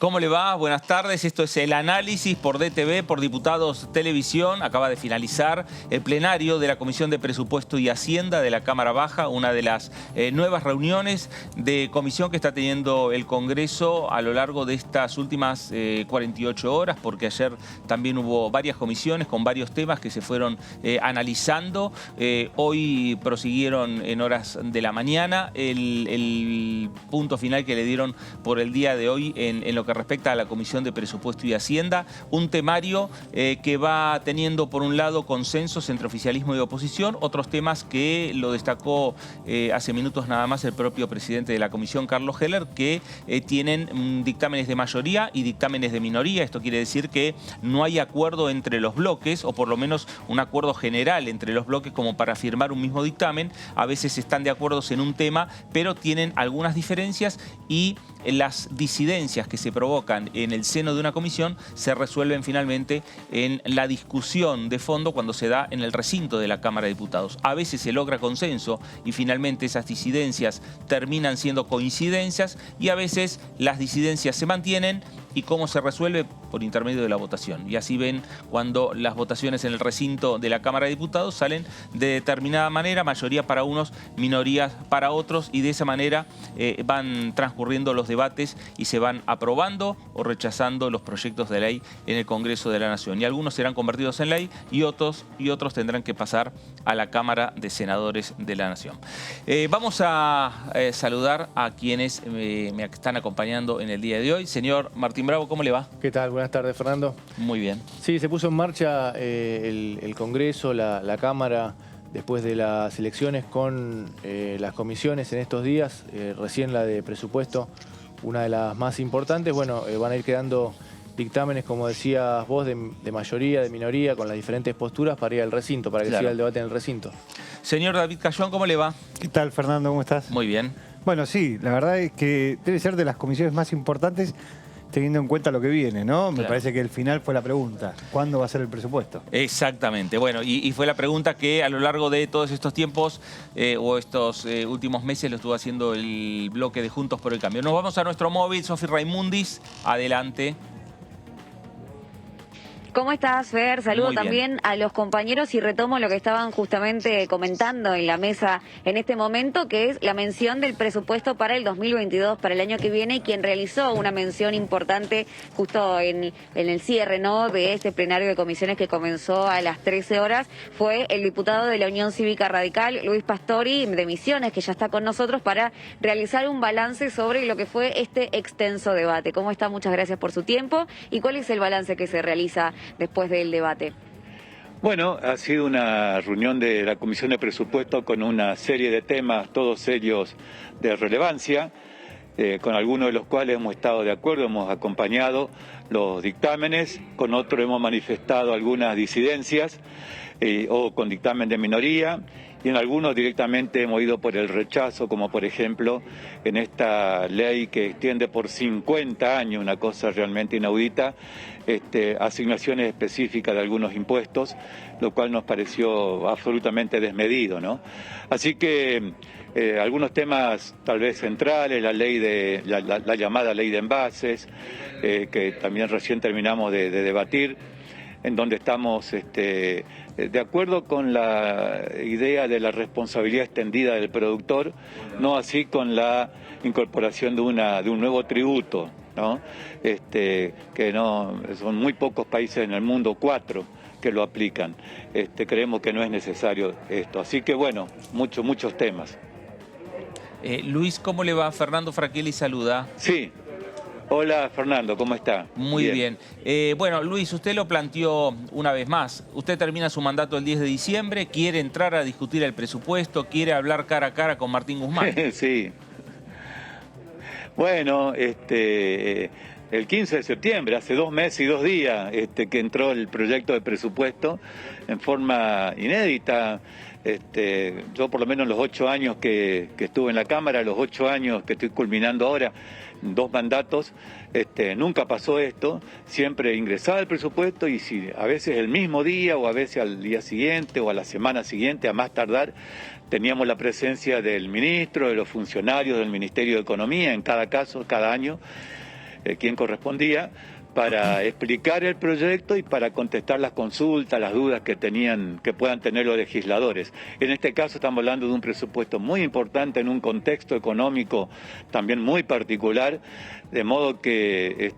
¿Cómo le va? Buenas tardes. Esto es el análisis por DTV, por Diputados Televisión. Acaba de finalizar el plenario de la Comisión de Presupuesto y Hacienda de la Cámara Baja, una de las nuevas reuniones de comisión que está teniendo el Congreso a lo largo de estas últimas 48 horas, porque ayer también hubo varias comisiones con varios temas que se fueron analizando. Hoy prosiguieron en horas de la mañana el punto final que le dieron por el día de hoy en lo que respecta a la Comisión de Presupuesto y Hacienda, un temario que va teniendo por un lado consensos entre oficialismo y oposición, otros temas que lo destacó hace minutos nada más el propio presidente de la Comisión, Carlos Heller, que tienen dictámenes de mayoría y dictámenes de minoría. Esto quiere decir que no hay acuerdo entre los bloques, o por lo menos un acuerdo general entre los bloques como para firmar un mismo dictamen. A veces están de acuerdo en un tema, pero tienen algunas diferencias y las disidencias que se provocan en el seno de una comisión se resuelven finalmente en la discusión de fondo cuando se da en el recinto de la Cámara de Diputados. A veces se logra consenso y finalmente esas disidencias terminan siendo coincidencias, y a veces las disidencias se mantienen. ¿Y cómo se resuelve? Por intermedio de la votación. Y así ven cuando las votaciones en el recinto de la Cámara de Diputados salen de determinada manera, mayoría para unos, minorías para otros, y de esa manera van transcurriendo los debates y se van aprobando o rechazando los proyectos de ley en el Congreso de la Nación. Y algunos serán convertidos en ley y otros tendrán que pasar a la Cámara de Senadores de la Nación. Vamos a saludar a quienes me están acompañando en el día de hoy. Señor Martín Bravo, ¿cómo le va? ¿Qué tal? Buenas tardes, Fernando. Muy bien. Sí, se puso en marcha el Congreso, la Cámara, después de las elecciones con las comisiones en estos días. Recién la de presupuesto, una de las más importantes. Bueno, van a ir quedando dictámenes, como decías vos, de mayoría, de minoría, con las diferentes posturas para ir al recinto, para que siga el debate en el recinto. Señor David Cayón, ¿cómo le va? ¿Qué tal, Fernando? ¿Cómo estás? Muy bien. Bueno, sí, la verdad es que debe ser de las comisiones más importantes teniendo en cuenta lo que viene, ¿no? Me parece que el final fue la pregunta. ¿Cuándo va a ser el presupuesto? Exactamente. Bueno, y fue la pregunta que a lo largo de todos estos tiempos o estos últimos meses lo estuvo haciendo el bloque de Juntos por el Cambio. Nos vamos a nuestro móvil. Sofi Raimundis, adelante. ¿Cómo estás, Fer? Saludo también a los compañeros y retomo lo que estaban justamente comentando en la mesa en este momento, que es la mención del presupuesto para el 2022, para el año que viene, y quien realizó una mención importante justo en el cierre, ¿no?, de este plenario de comisiones que comenzó a las 13 horas fue el diputado de la Unión Cívica Radical, Luis Pastori, de Misiones, que ya está con nosotros para realizar un balance sobre lo que fue este extenso debate. ¿Cómo está? Muchas gracias por su tiempo. ¿Y cuál es el balance que se realiza después del debate? Bueno, ha sido una reunión de la Comisión de Presupuesto con una serie de temas, todos ellos de relevancia, con algunos de los cuales hemos estado de acuerdo, hemos acompañado los dictámenes, con otros hemos manifestado algunas disidencias o con dictamen de minoría, y en algunos directamente hemos ido por el rechazo, como por ejemplo en esta ley que extiende por 50 años, una cosa realmente inaudita, asignaciones específicas de algunos impuestos, lo cual nos pareció absolutamente desmedido, ¿no? Así que algunos temas tal vez centrales, la ley de la llamada ley de envases, que también recién terminamos de debatir, en donde estamos de acuerdo con la idea de la responsabilidad extendida del productor, no así con la incorporación de un nuevo tributo, ¿no? Que no son muy pocos países en el mundo, 4 que lo aplican. Creemos que no es necesario esto. Así que bueno, muchos temas. Luis, ¿cómo le va? Fernando Fraquelli saluda. Sí. Hola, Fernando, ¿cómo está? Muy bien. Bueno, Luis, usted lo planteó una vez más. Usted termina su mandato el 10 de diciembre, quiere entrar a discutir el presupuesto, quiere hablar cara a cara con Martín Guzmán. Sí. Bueno, el 15 de septiembre, hace 2 meses y 2 días, que entró el proyecto de presupuesto en forma inédita. Yo por lo menos los 8 años que estuve en la Cámara, los 8 años que estoy culminando ahora, 2 mandatos, nunca pasó esto. Siempre ingresaba el presupuesto y si a veces el mismo día o a veces al día siguiente o a la semana siguiente, a más tardar, teníamos la presencia del ministro, de los funcionarios del Ministerio de Economía, en cada caso, cada año. quien correspondía, para explicar el proyecto y para contestar las consultas, las dudas que puedan tener los legisladores. En este caso estamos hablando de un presupuesto muy importante en un contexto económico también muy particular, de modo que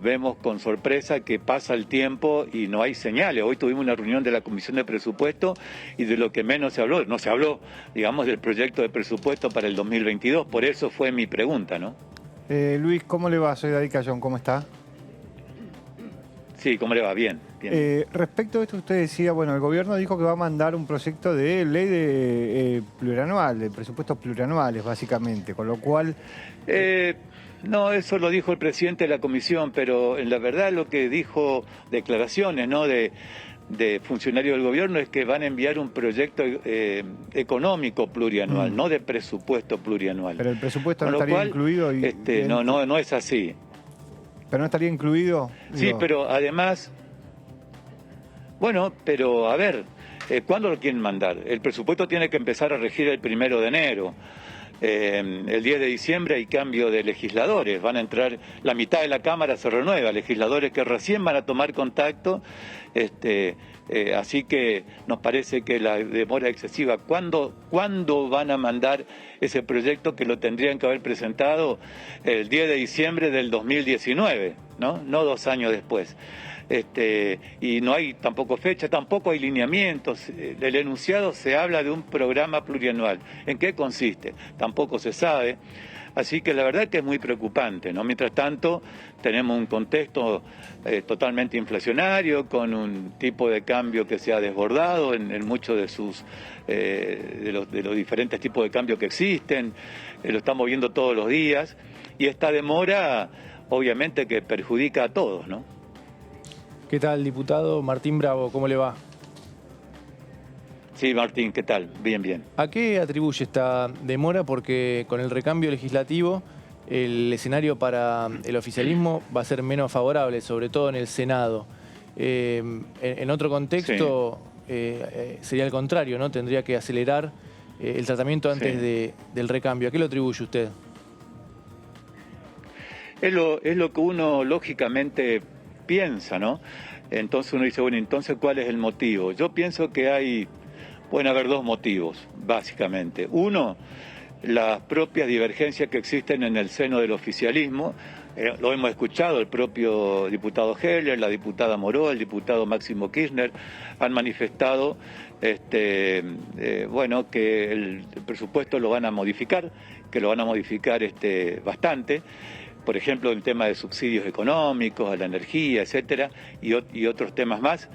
vemos con sorpresa que pasa el tiempo y no hay señales. Hoy tuvimos una reunión de la Comisión de Presupuesto y de lo que menos se habló, no se habló, digamos, del proyecto de presupuesto para el 2022. Por eso fue mi pregunta, ¿no? Luis, ¿cómo le va? Soy David Cayón, ¿cómo está? Sí, ¿cómo le va? Bien. Respecto a esto, usted decía, bueno, el gobierno dijo que va a mandar un proyecto de ley de plurianual, de presupuestos plurianuales, básicamente, con lo cual... No, eso lo dijo el presidente de la comisión, pero en la verdad lo que dijo, declaraciones, ¿no?, de funcionarios del gobierno, es que van a enviar un proyecto económico plurianual, no de presupuesto plurianual. Pero el presupuesto no estaría incluido... No es así. ¿Pero no estaría incluido? Sí, pero además... Bueno, pero a ver, ¿cuándo lo quieren mandar? El presupuesto tiene que empezar a regir el 1 de enero. El 10 de diciembre hay cambio de legisladores, van a entrar, la mitad de la Cámara se renueva, legisladores que recién van a tomar contacto, así que nos parece que la demora excesiva. ¿Cuándo van a mandar ese proyecto que lo tendrían que haber presentado el 10 de diciembre del 2019, no 2 años después? Y no hay tampoco fecha, tampoco hay lineamientos. Del enunciado se habla de un programa plurianual. ¿En qué consiste? Tampoco se sabe. Así que la verdad que es muy preocupante, ¿no? Mientras tanto, tenemos un contexto totalmente inflacionario, con un tipo de cambio que se ha desbordado en muchos de los diferentes tipos de cambio que existen. Lo estamos viendo todos los días. Y esta demora, obviamente, que perjudica a todos, ¿no? ¿Qué tal, diputado? Martín Bravo, ¿cómo le va? Sí, Martín, ¿qué tal? Bien, bien. ¿A qué atribuye esta demora? Porque con el recambio legislativo el escenario para el oficialismo va a ser menos favorable, sobre todo en el Senado. En otro contexto sería el contrario, ¿no? Tendría que acelerar el tratamiento antes del recambio. ¿A qué lo atribuye usted? Es lo que uno lógicamente piensa, ¿no? Entonces uno dice, bueno, entonces ¿cuál es el motivo? Yo pienso que pueden haber dos motivos, básicamente. Uno, las propias divergencias que existen en el seno del oficialismo. Lo hemos escuchado, el propio diputado Heller, la diputada Moró, el diputado Máximo Kirchner han manifestado que el presupuesto lo van a modificar, bastante. Por ejemplo, el tema de subsidios económicos, a la energía, etcétera, y otros temas más.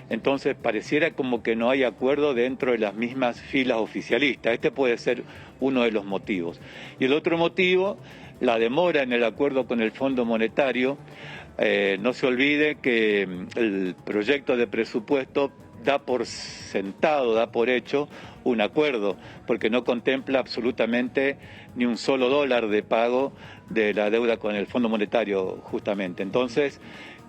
Entonces, pareciera como que no hay acuerdo dentro de las mismas filas oficialistas. Este puede ser uno de los motivos. Y el otro motivo, la demora en el acuerdo con el Fondo Monetario. No se olvide que el proyecto de presupuesto da por sentado, da por hecho un acuerdo, porque no contempla absolutamente ni un solo dólar de pago de la deuda con el Fondo Monetario, justamente. Entonces,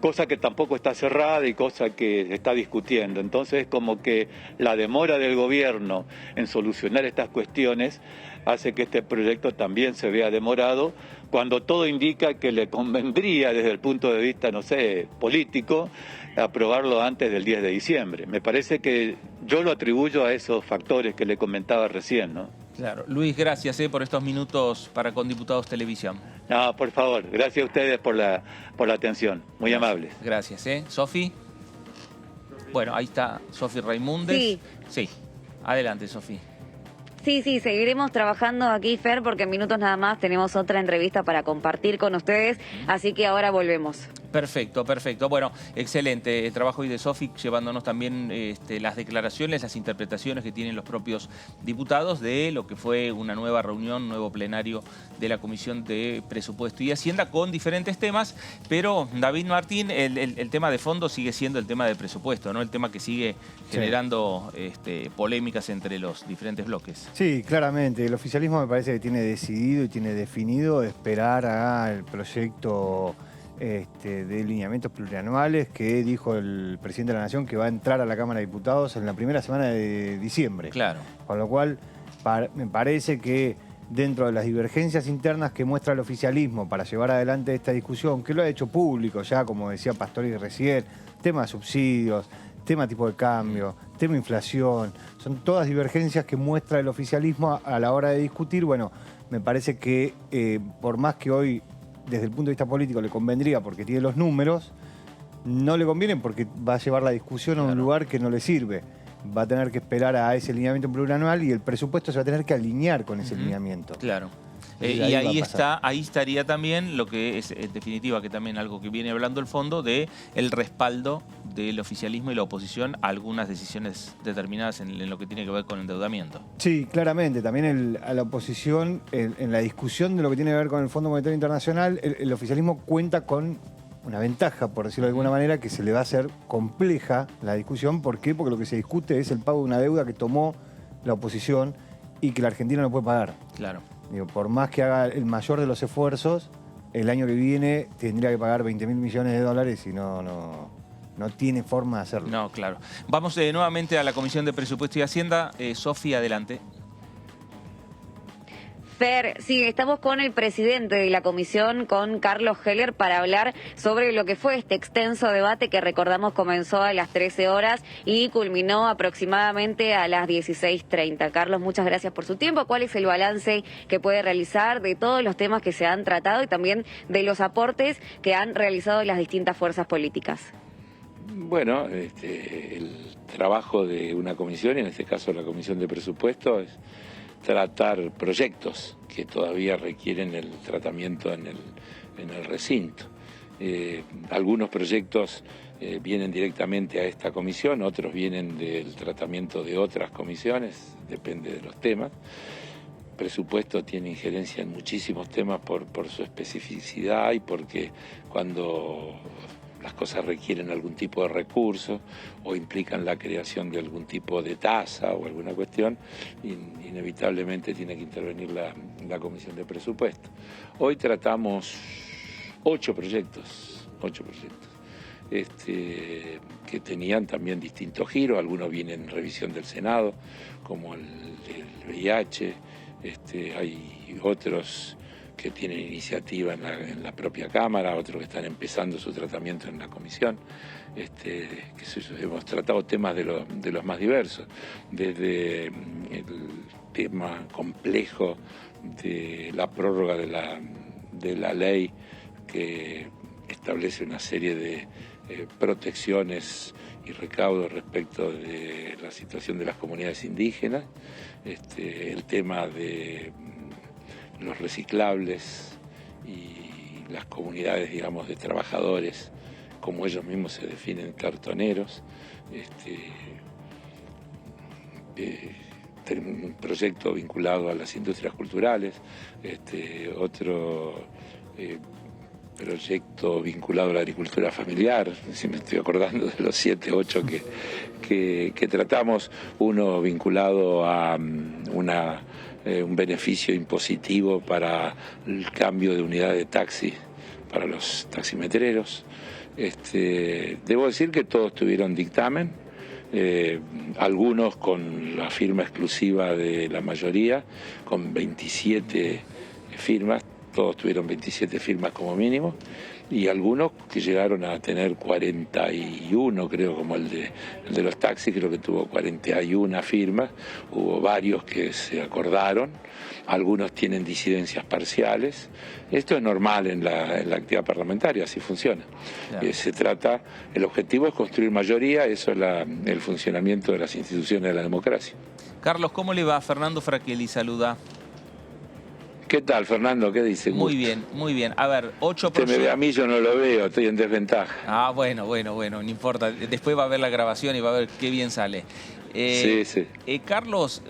cosa que tampoco está cerrada y cosa que se está discutiendo. Entonces, como que la demora del gobierno en solucionar estas cuestiones hace que este proyecto también se vea demorado, cuando todo indica que le convendría, desde el punto de vista, no sé, político, aprobarlo antes del 10 de diciembre. Me parece que yo lo atribuyo a esos factores que le comentaba recién, ¿no? Claro. Luis, gracias por estos minutos para Con Diputados Televisión. No, por favor, gracias a ustedes por la atención, muy amables. Gracias, Sofi. Bueno, ahí está Sofi Raimundes. Sí, adelante, Sofi. Sí, seguiremos trabajando aquí, Fer, porque en minutos nada más tenemos otra entrevista para compartir con ustedes, así que ahora volvemos. Perfecto. Bueno, excelente el trabajo hoy de Sofi, llevándonos también las declaraciones, las interpretaciones que tienen los propios diputados de lo que fue una nueva reunión, un nuevo plenario de la Comisión de Presupuesto y Hacienda con diferentes temas, pero David Martín, el tema de fondo sigue siendo el tema de presupuesto, ¿no? El tema que sigue generando polémicas entre los diferentes bloques. Sí, claramente. El oficialismo me parece que tiene decidido y tiene definido esperar al proyecto de lineamientos plurianuales que dijo el presidente de la Nación que va a entrar a la Cámara de Diputados en la primera semana de diciembre. Claro. Con lo cual, me parece que dentro de las divergencias internas que muestra el oficialismo para llevar adelante esta discusión, que lo ha hecho público ya, como decía Pastori recién, tema de subsidios, tema tipo de cambio, tema inflación, son todas divergencias que muestra el oficialismo a la hora de discutir. Bueno, me parece que por más que hoy, desde el punto de vista político, le convendría porque tiene los números, no le conviene porque va a llevar la discusión a un lugar que no le sirve. Va a tener que esperar a ese lineamiento plurianual y el presupuesto se va a tener que alinear con ese lineamiento. Claro. Y Y ahí estaría también lo que es, en definitiva, que también algo que viene hablando el fondo, de el respaldo del oficialismo y la oposición a algunas decisiones determinadas en lo que tiene que ver con endeudamiento. Sí, claramente. También a la oposición, en la discusión de lo que tiene que ver con el Fondo Monetario Internacional, el oficialismo cuenta con una ventaja, por decirlo de alguna manera, que se le va a hacer compleja la discusión. ¿Por qué? Porque lo que se discute es el pago de una deuda que tomó la oposición y que la Argentina no puede pagar. Claro. Digo, por más que haga el mayor de los esfuerzos, el año que viene tendría que pagar 20.000 millones de dólares y no tiene forma de hacerlo. No, claro. Vamos nuevamente a la Comisión de Presupuesto y Hacienda. Sofía, adelante. Fer, sí, estamos con el presidente de la comisión, con Carlos Heller, para hablar sobre lo que fue este extenso debate que recordamos comenzó a las 13 horas y culminó aproximadamente a las 16:30. Carlos, muchas gracias por su tiempo. ¿Cuál es el balance que puede realizar de todos los temas que se han tratado y también de los aportes que han realizado las distintas fuerzas políticas? Bueno, el trabajo de una comisión, y en este caso la Comisión de Presupuesto, es tratar proyectos que todavía requieren el tratamiento en el recinto. Algunos proyectos vienen directamente a esta comisión, otros vienen del tratamiento de otras comisiones, depende de los temas. Presupuesto tiene injerencia en muchísimos temas por su especificidad y porque cuando las cosas requieren algún tipo de recurso o implican la creación de algún tipo de tasa o alguna cuestión, inevitablemente tiene que intervenir la Comisión de Presupuesto. Hoy tratamos 8 proyectos que tenían también distintos giros. Algunos vienen en revisión del Senado, como el VIH, hay otros que tienen iniciativa en la propia Cámara, otros que están empezando su tratamiento en la Comisión. Hemos tratado temas de los más diversos, desde el tema complejo de la prórroga de la ley que establece una serie de protecciones y recaudos respecto de la situación de las comunidades indígenas, el tema de los reciclables y las comunidades, digamos, de trabajadores, como ellos mismos se definen, cartoneros, un proyecto vinculado a las industrias culturales, otro proyecto vinculado a la agricultura familiar, si me estoy acordando de los 7, 8 que tratamos, uno vinculado a un beneficio impositivo para el cambio de unidad de taxi para los taximetreros. Debo decir que todos tuvieron dictamen, algunos con la firma exclusiva de la mayoría, con 27 firmas, todos tuvieron 27 firmas como mínimo, y algunos que llegaron a tener 41, creo, como el de los taxis, creo que tuvo 41 firmas. Hubo varios que se acordaron, algunos tienen disidencias parciales. Esto es normal en la actividad parlamentaria, así funciona. Claro. El objetivo es construir mayoría, eso es el funcionamiento de las instituciones de la democracia. Carlos, ¿cómo le va? Fernando Fraquelli saluda. ¿Qué tal, Fernando? ¿Qué dice? Muy bien, muy bien. A ver, 8 proyectos. Usted me ve a mí, yo no lo veo, estoy en desventaja. Ah, bueno, no importa. Después va a ver la grabación y va a ver qué bien sale. Sí. Carlos,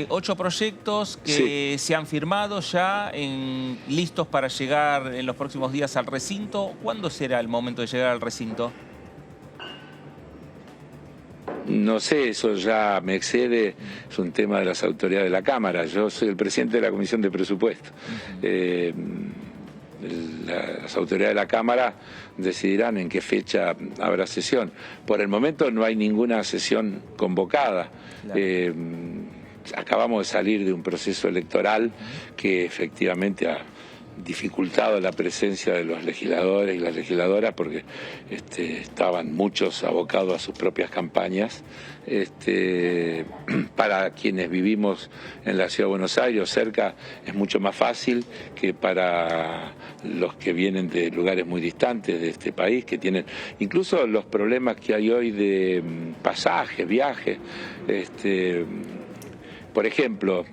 8 proyectos que se han firmado ya, listos para llegar en los próximos días al recinto. ¿Cuándo será el momento de llegar al recinto? No sé, eso ya me excede, es un tema de las autoridades de la Cámara. Yo soy el presidente de la Comisión de Presupuesto. Las autoridades de la Cámara decidirán en qué fecha habrá sesión. Por el momento no hay ninguna sesión convocada. Claro. acabamos de salir de un proceso electoral que efectivamente ha dificultado la presencia de los legisladores y las legisladoras porque estaban muchos abocados a sus propias campañas. Para quienes vivimos en la Ciudad de Buenos Aires o cerca es mucho más fácil que para los que vienen de lugares muy distantes de este país, que tienen incluso los problemas que hay hoy de pasajes, viajes. Por ejemplo,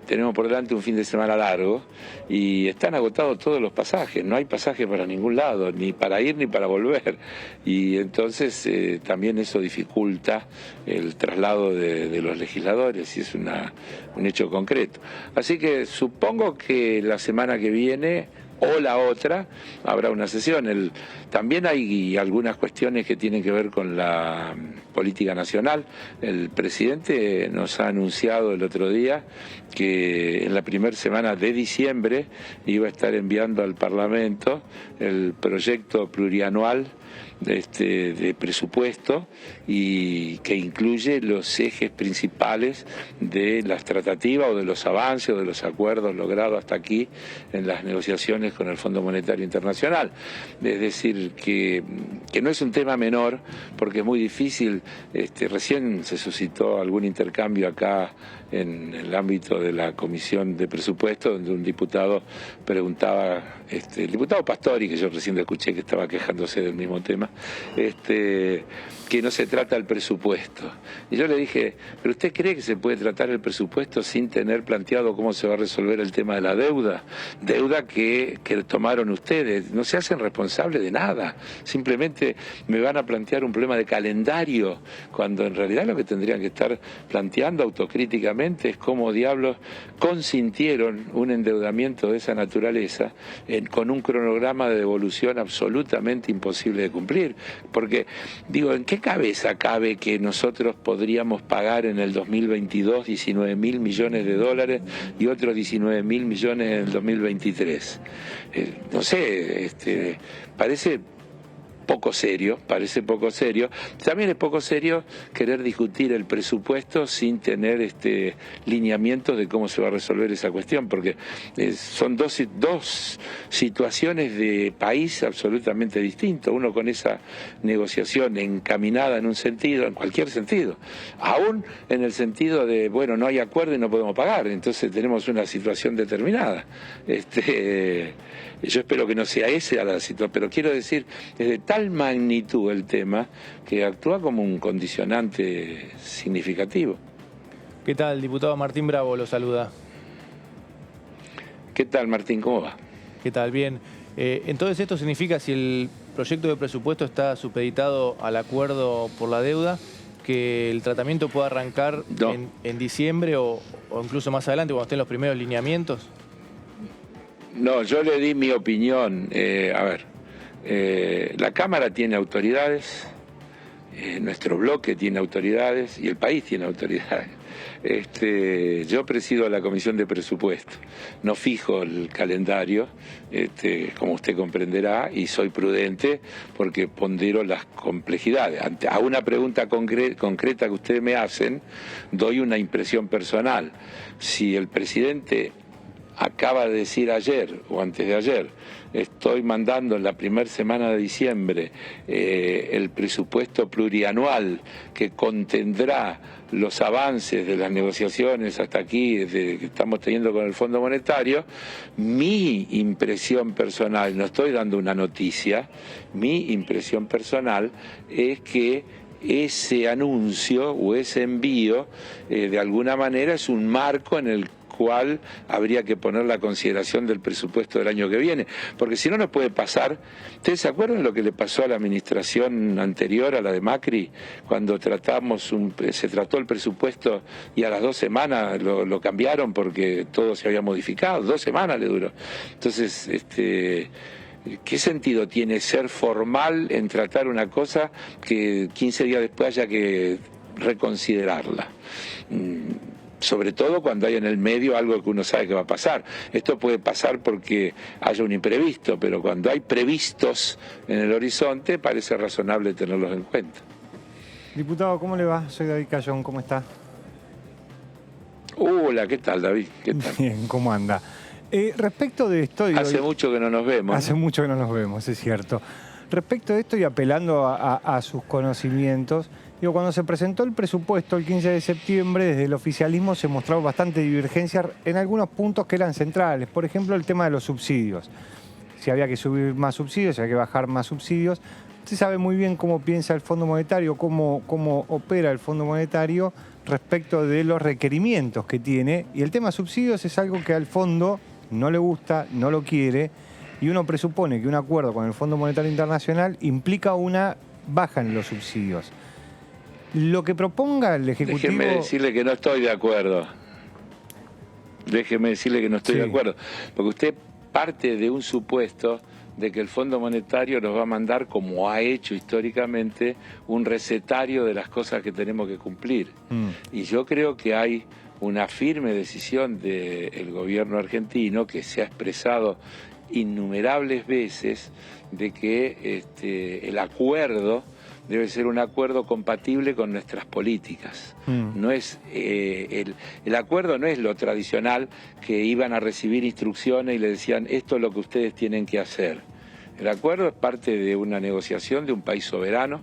tenemos por delante un fin de semana largo y están agotados todos los pasajes, no hay pasajes para ningún lado, ni para ir ni para volver. Y entonces también eso dificulta el traslado de los legisladores y es un hecho concreto. Así que supongo que la semana que viene o la otra habrá una sesión. También hay algunas cuestiones que tienen que ver con la política nacional. El presidente nos ha anunciado el otro día que en la primera semana de diciembre iba a estar enviando al Parlamento el proyecto plurianual de presupuesto y que incluye los ejes principales de las tratativas o de los avances o de los acuerdos logrados hasta aquí en las negociaciones con el Fondo Monetario Internacional. Es decir, que no es un tema menor porque es muy difícil. Recién se suscitó algún intercambio acá en el ámbito de la Comisión de Presupuesto, donde un diputado preguntaba, el diputado Pastori, que yo recién lo escuché que estaba quejándose del mismo tema, que no se trata el presupuesto. Y yo le dije, ¿pero usted cree que se puede tratar el presupuesto sin tener planteado cómo se va a resolver el tema de la deuda? Deuda que tomaron ustedes. No se hacen responsables de nada. Simplemente me van a plantear un problema de calendario, cuando en realidad lo que tendrían que estar planteando autocríticamente es cómo diablos consintieron un endeudamiento de esa naturaleza con un cronograma de devolución absolutamente imposible de cumplir. Porque, digo, ¿en qué cabeza cabe que nosotros podríamos pagar en el 2022 $19.000 millones y otros 19.000 millones en el 2023? No sé, parece poco serio, parece poco serio. También es poco serio querer discutir el presupuesto sin tener lineamientos de cómo se va a resolver esa cuestión, porque son dos situaciones de país absolutamente distintos, uno con esa negociación encaminada en un sentido, en cualquier sentido, aún en el sentido de, bueno, no hay acuerdo y no podemos pagar, entonces tenemos una situación determinada. Yo espero que no sea esa la situación, pero quiero decir, es de tal magnitud el tema que actúa como un condicionante significativo. ¿Qué tal? Diputado Martín Bravo lo saluda. ¿Qué tal, Martín? ¿Cómo va? ¿Qué tal? Bien. Entonces esto significa, si el proyecto de presupuesto está supeditado al acuerdo por la deuda, que el tratamiento pueda arrancar en diciembre o incluso más adelante, cuando estén los primeros lineamientos. No, yo le di mi opinión. La Cámara tiene autoridades, nuestro bloque tiene autoridades y el país tiene autoridades. Yo presido la Comisión de Presupuesto, no fijo el calendario, como usted comprenderá, y soy prudente porque pondero las complejidades. A una pregunta concreta que ustedes me hacen, doy una impresión personal. Si el presidente acaba de decir ayer o antes de ayer, estoy mandando en la primera semana de diciembre el presupuesto plurianual que contendrá los avances de las negociaciones hasta aquí que estamos teniendo con el Fondo Monetario. Mi impresión personal, no estoy dando una noticia, mi impresión personal es que ese anuncio o ese envío de alguna manera es un marco en el cual habría que poner la consideración del presupuesto del año que viene, porque si no nos puede pasar. ¿Ustedes se acuerdan lo que le pasó a la administración anterior, a la de Macri, cuando se trató el presupuesto y a las 2 semanas lo cambiaron porque todo se había modificado? 2 semanas le duró. Entonces, ¿qué sentido tiene ser formal en tratar una cosa que 15 días después haya que reconsiderarla? Sobre todo cuando hay en el medio algo que uno sabe que va a pasar. Esto puede pasar porque haya un imprevisto, pero cuando hay previstos en el horizonte parece razonable tenerlos en cuenta. Diputado, ¿cómo le va? Soy David Cayón, ¿cómo está? Hola, ¿qué tal, David? ¿Qué tal? Bien, ¿cómo anda? Respecto de esto... Hace mucho que no nos vemos. Hace mucho que no nos vemos, es cierto. Respecto de esto y apelando a sus conocimientos, cuando se presentó el presupuesto el 15 de septiembre, desde el oficialismo se mostró bastante divergencia en algunos puntos que eran centrales. Por ejemplo, el tema de los subsidios. Si había que subir más subsidios, si había que bajar más subsidios. Usted sabe muy bien cómo piensa el Fondo Monetario, cómo opera el Fondo Monetario respecto de los requerimientos que tiene. Y el tema subsidios es algo que al fondo no le gusta, no lo quiere, y uno presupone que un acuerdo con el Fondo Monetario Internacional implica una baja en los subsidios. Lo que proponga el Ejecutivo... Déjeme decirle que no estoy de acuerdo. Déjeme decirle que no estoy de acuerdo. Porque usted parte de un supuesto de que el Fondo Monetario nos va a mandar, como ha hecho históricamente, un recetario de las cosas que tenemos que cumplir. Y yo creo que hay una firme decisión del gobierno argentino, que se ha expresado innumerables veces, de que el acuerdo debe ser un acuerdo compatible con nuestras políticas. No es el acuerdo no es lo tradicional, que iban a recibir instrucciones y le decían esto es lo que ustedes tienen que hacer. El acuerdo es parte de una negociación de un país soberano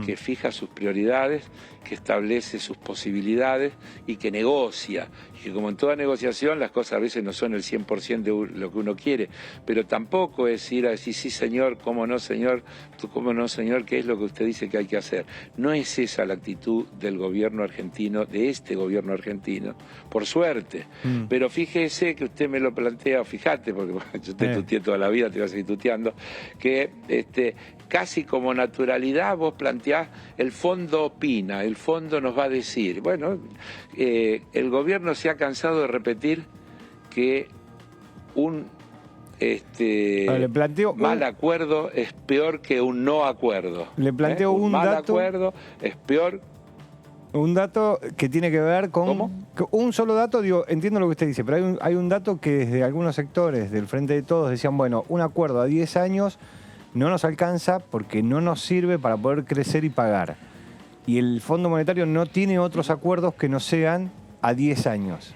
que fija sus prioridades, que establece sus posibilidades y que negocia. Y que como en toda negociación las cosas a veces no son el 100% de lo que uno quiere, pero tampoco es ir a decir sí señor, cómo no señor, tú cómo no señor, qué es lo que usted dice que hay que hacer. No es esa la actitud del gobierno argentino, de este gobierno argentino, por suerte. Pero fíjese que usted me lo plantea, fíjate, porque yo te tuteé toda la vida, te voy a seguir tuteando, que casi como naturalidad vos planteás, el fondo opina, el fondo nos va a decir. Bueno, el gobierno se ha cansado de repetir que un mal acuerdo es peor que un no acuerdo. Le planteo un mal dato, acuerdo es peor. Un dato que tiene que ver con... ¿Cómo? Un solo dato, entiendo lo que usted dice, pero hay un dato que desde algunos sectores del Frente de Todos decían, bueno, un acuerdo a 10 años no nos alcanza porque no nos sirve para poder crecer y pagar. Y el Fondo Monetario no tiene otros acuerdos que no sean a 10 años.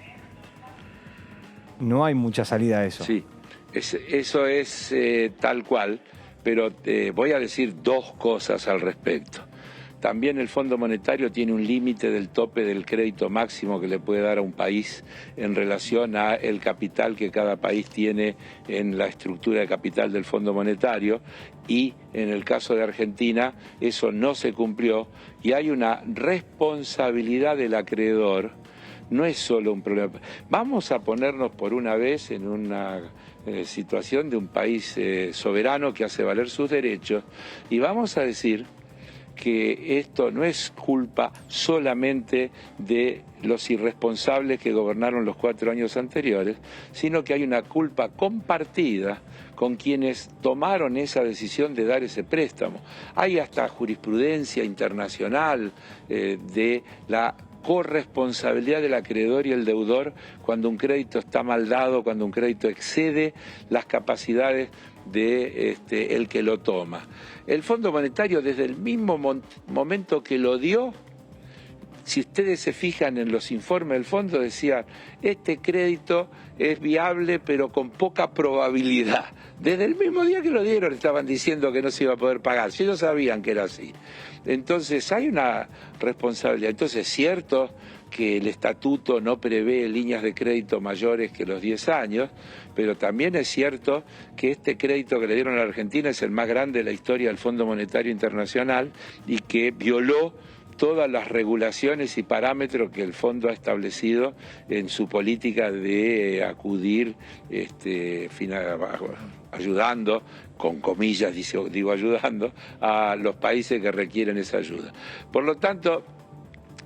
No hay mucha salida a eso. Sí, eso es tal cual, pero voy a decir dos cosas al respecto. También el Fondo Monetario tiene un límite del tope del crédito máximo que le puede dar a un país en relación a el capital que cada país tiene en la estructura de capital del Fondo Monetario, y en el caso de Argentina eso no se cumplió y hay una responsabilidad del acreedor. No es solo un problema. Vamos a ponernos por una vez en una situación de un país soberano que hace valer sus derechos y vamos a decir que esto no es culpa solamente de los irresponsables que gobernaron los 4 años anteriores, sino que hay una culpa compartida con quienes tomaron esa decisión de dar ese préstamo. Hay hasta jurisprudencia internacional de la corresponsabilidad del acreedor y el deudor cuando un crédito está mal dado, cuando un crédito excede las capacidades de el que lo toma. El Fondo Monetario desde el mismo momento que lo dio, si ustedes se fijan en los informes del fondo, decía este crédito es viable pero con poca probabilidad. Desde el mismo día que lo dieron estaban diciendo que no se iba a poder pagar, si ellos sabían que era así. Entonces hay una responsabilidad. Entonces es cierto que el estatuto no prevé líneas de crédito mayores que los 10 años, pero también es cierto que este crédito que le dieron a la Argentina es el más grande de la historia del Fondo Monetario Internacional y que violó todas las regulaciones y parámetros que el fondo ha establecido en su política de acudir ayudando, con comillas digo ayudando, a los países que requieren esa ayuda. Por lo tanto,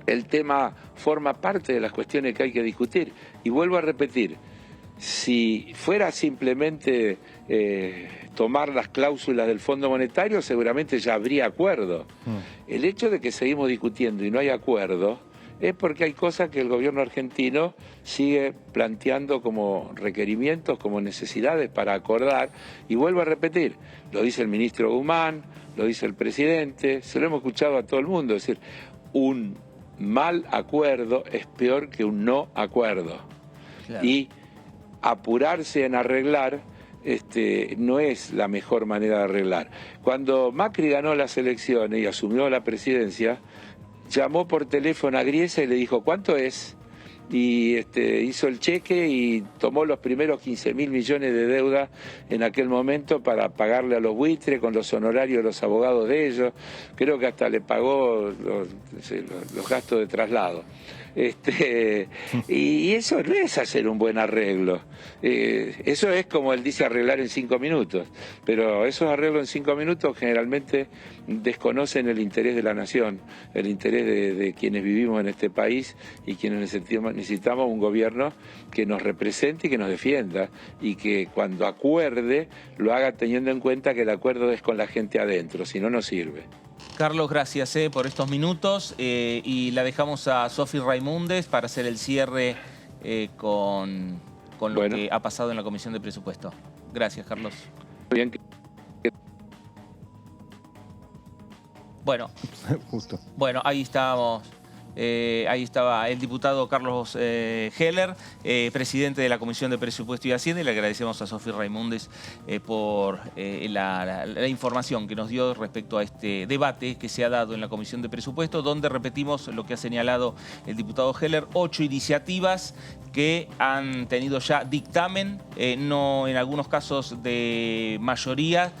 el tema forma parte de las cuestiones que hay que discutir. Y vuelvo a repetir, si fuera simplemente tomar las cláusulas del Fondo Monetario, seguramente ya habría acuerdo. El hecho de que seguimos discutiendo y no hay acuerdo es porque hay cosas que el gobierno argentino sigue planteando como requerimientos, como necesidades para acordar. Y vuelvo a repetir, lo dice el ministro Guzmán, lo dice el presidente, se lo hemos escuchado a todo el mundo, es decir, un mal acuerdo es peor que un no acuerdo. Claro. Y apurarse en arreglar no es la mejor manera de arreglar. Cuando Macri ganó las elecciones y asumió la presidencia, llamó por teléfono a Griesa y le dijo, ¿cuánto es? Y hizo el cheque y tomó los primeros 15.000 millones de deuda en aquel momento para pagarle a los buitres con los honorarios de los abogados de ellos. Creo que hasta le pagó los gastos de traslado. Y eso no es hacer un buen arreglo. Eso es, como él dice, arreglar en 5 minutos. Pero esos arreglos en 5 minutos generalmente desconocen el interés de la nación, el interés de quienes vivimos en este país y quienes necesitamos un gobierno que nos represente y que nos defienda, y que cuando acuerde lo haga teniendo en cuenta que el acuerdo es con la gente adentro, si no, no sirve. Carlos, gracias por estos minutos y la dejamos a Sofi Raimundes para hacer el cierre con lo que ha pasado en la Comisión de Presupuesto. Gracias, Carlos. Bien. Bueno, justo. Bueno, ahí estábamos. Ahí estaba el diputado Carlos Heller, presidente de la Comisión de Presupuesto y Hacienda, y le agradecemos a Sofi Raimundes por la información que nos dio respecto a este debate que se ha dado en la Comisión de Presupuesto, donde repetimos lo que ha señalado el diputado Heller, 8 iniciativas que han tenido ya dictamen, no en algunos casos de mayoría,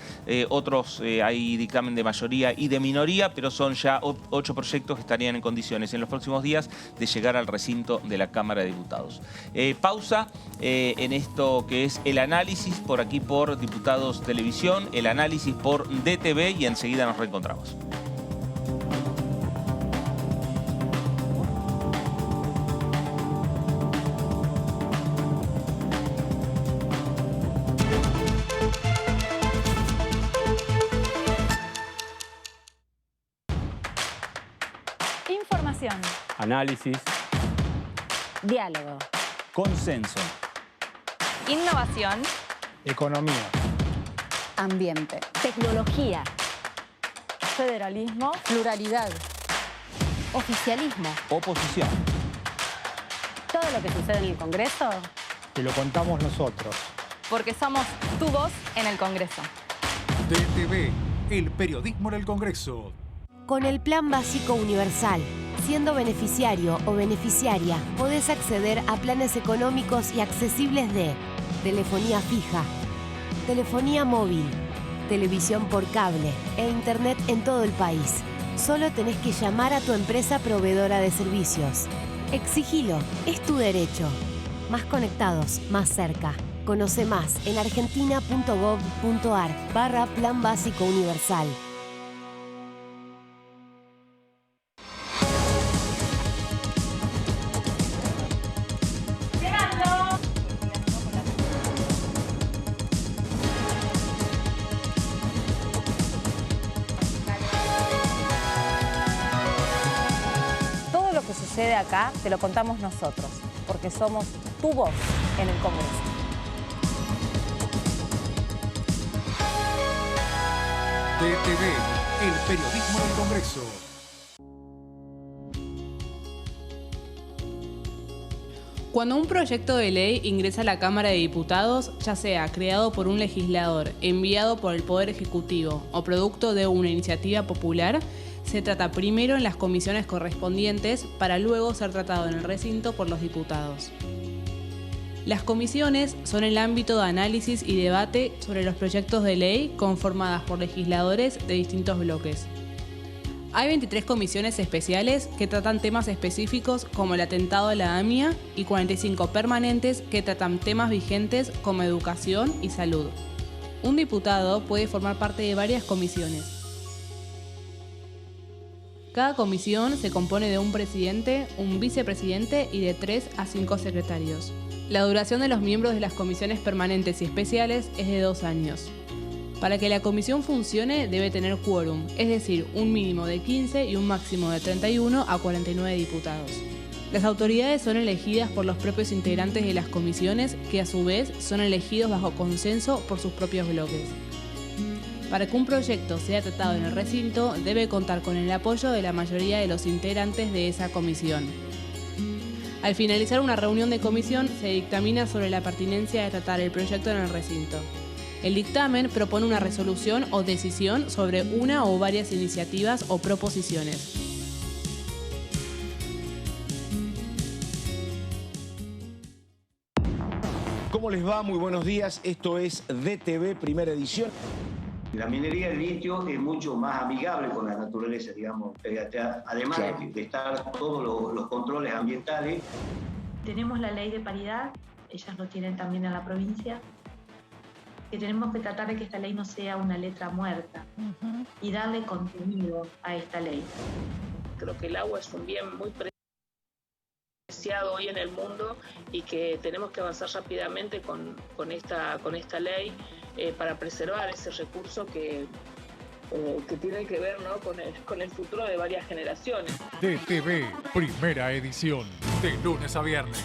otros hay dictamen de mayoría y de minoría, pero son ya 8 proyectos que estarían en condiciones en los próximos días de llegar al recinto de la Cámara de Diputados. Pausa en esto que es el análisis por aquí por Diputados Televisión, el análisis por DTV, y enseguida nos reencontramos. Información. Análisis. Diálogo. Consenso. Innovación. Economía. Ambiente. Tecnología. Federalismo. Pluralidad. Oficialismo. Oposición. Todo lo que sucede en el Congreso. Te lo contamos nosotros. Porque somos tu voz en el Congreso. DTV, el periodismo en el Congreso. Con el Plan Básico Universal, siendo beneficiario o beneficiaria, podés acceder a planes económicos y accesibles de telefonía fija, telefonía móvil, televisión por cable e internet en todo el país. Solo tenés que llamar a tu empresa proveedora de servicios. Exigilo, es tu derecho. Más conectados, más cerca. Conoce más en argentina.gov.ar/Plan Básico Universal. Sucede acá, te lo contamos nosotros, porque somos tu voz en el Congreso. DTV, el periodismo del Congreso. Cuando un proyecto de ley ingresa a la Cámara de Diputados, ya sea creado por un legislador, enviado por el Poder Ejecutivo o producto de una iniciativa popular, se trata primero en las comisiones correspondientes para luego ser tratado en el recinto por los diputados. Las comisiones son el ámbito de análisis y debate sobre los proyectos de ley conformadas por legisladores de distintos bloques. Hay 23 comisiones especiales que tratan temas específicos como el atentado a la AMIA y 45 permanentes que tratan temas vigentes como educación y salud. Un diputado puede formar parte de varias comisiones. Cada comisión se compone de un presidente, un vicepresidente y de 3 a 5 secretarios. La duración de los miembros de las comisiones permanentes y especiales es de 2 años. Para que la comisión funcione debe tener quórum, es decir, un mínimo de 15 y un máximo de 31 a 49 diputados. Las autoridades son elegidas por los propios integrantes de las comisiones, que a su vez son elegidos bajo consenso por sus propios bloques. Para que un proyecto sea tratado en el recinto, debe contar con el apoyo de la mayoría de los integrantes de esa comisión. Al finalizar una reunión de comisión, se dictamina sobre la pertinencia de tratar el proyecto en el recinto. El dictamen propone una resolución o decisión sobre una o varias iniciativas o proposiciones. ¿Cómo les va? Muy buenos días. Esto es DTV Primera Edición. La minería del litio es mucho más amigable con la naturaleza, digamos, además de estar todos los controles ambientales. Tenemos la ley de paridad, ellas lo tienen también en la provincia, que tenemos que tratar de que esta ley no sea una letra muerta y darle contenido a esta ley. Creo que el agua es un bien muy preciado hoy en el mundo y que tenemos que avanzar rápidamente con esta ley para preservar ese recurso que tiene que ver, ¿no?, con el futuro de varias generaciones. DTV Primera Edición, de lunes a viernes.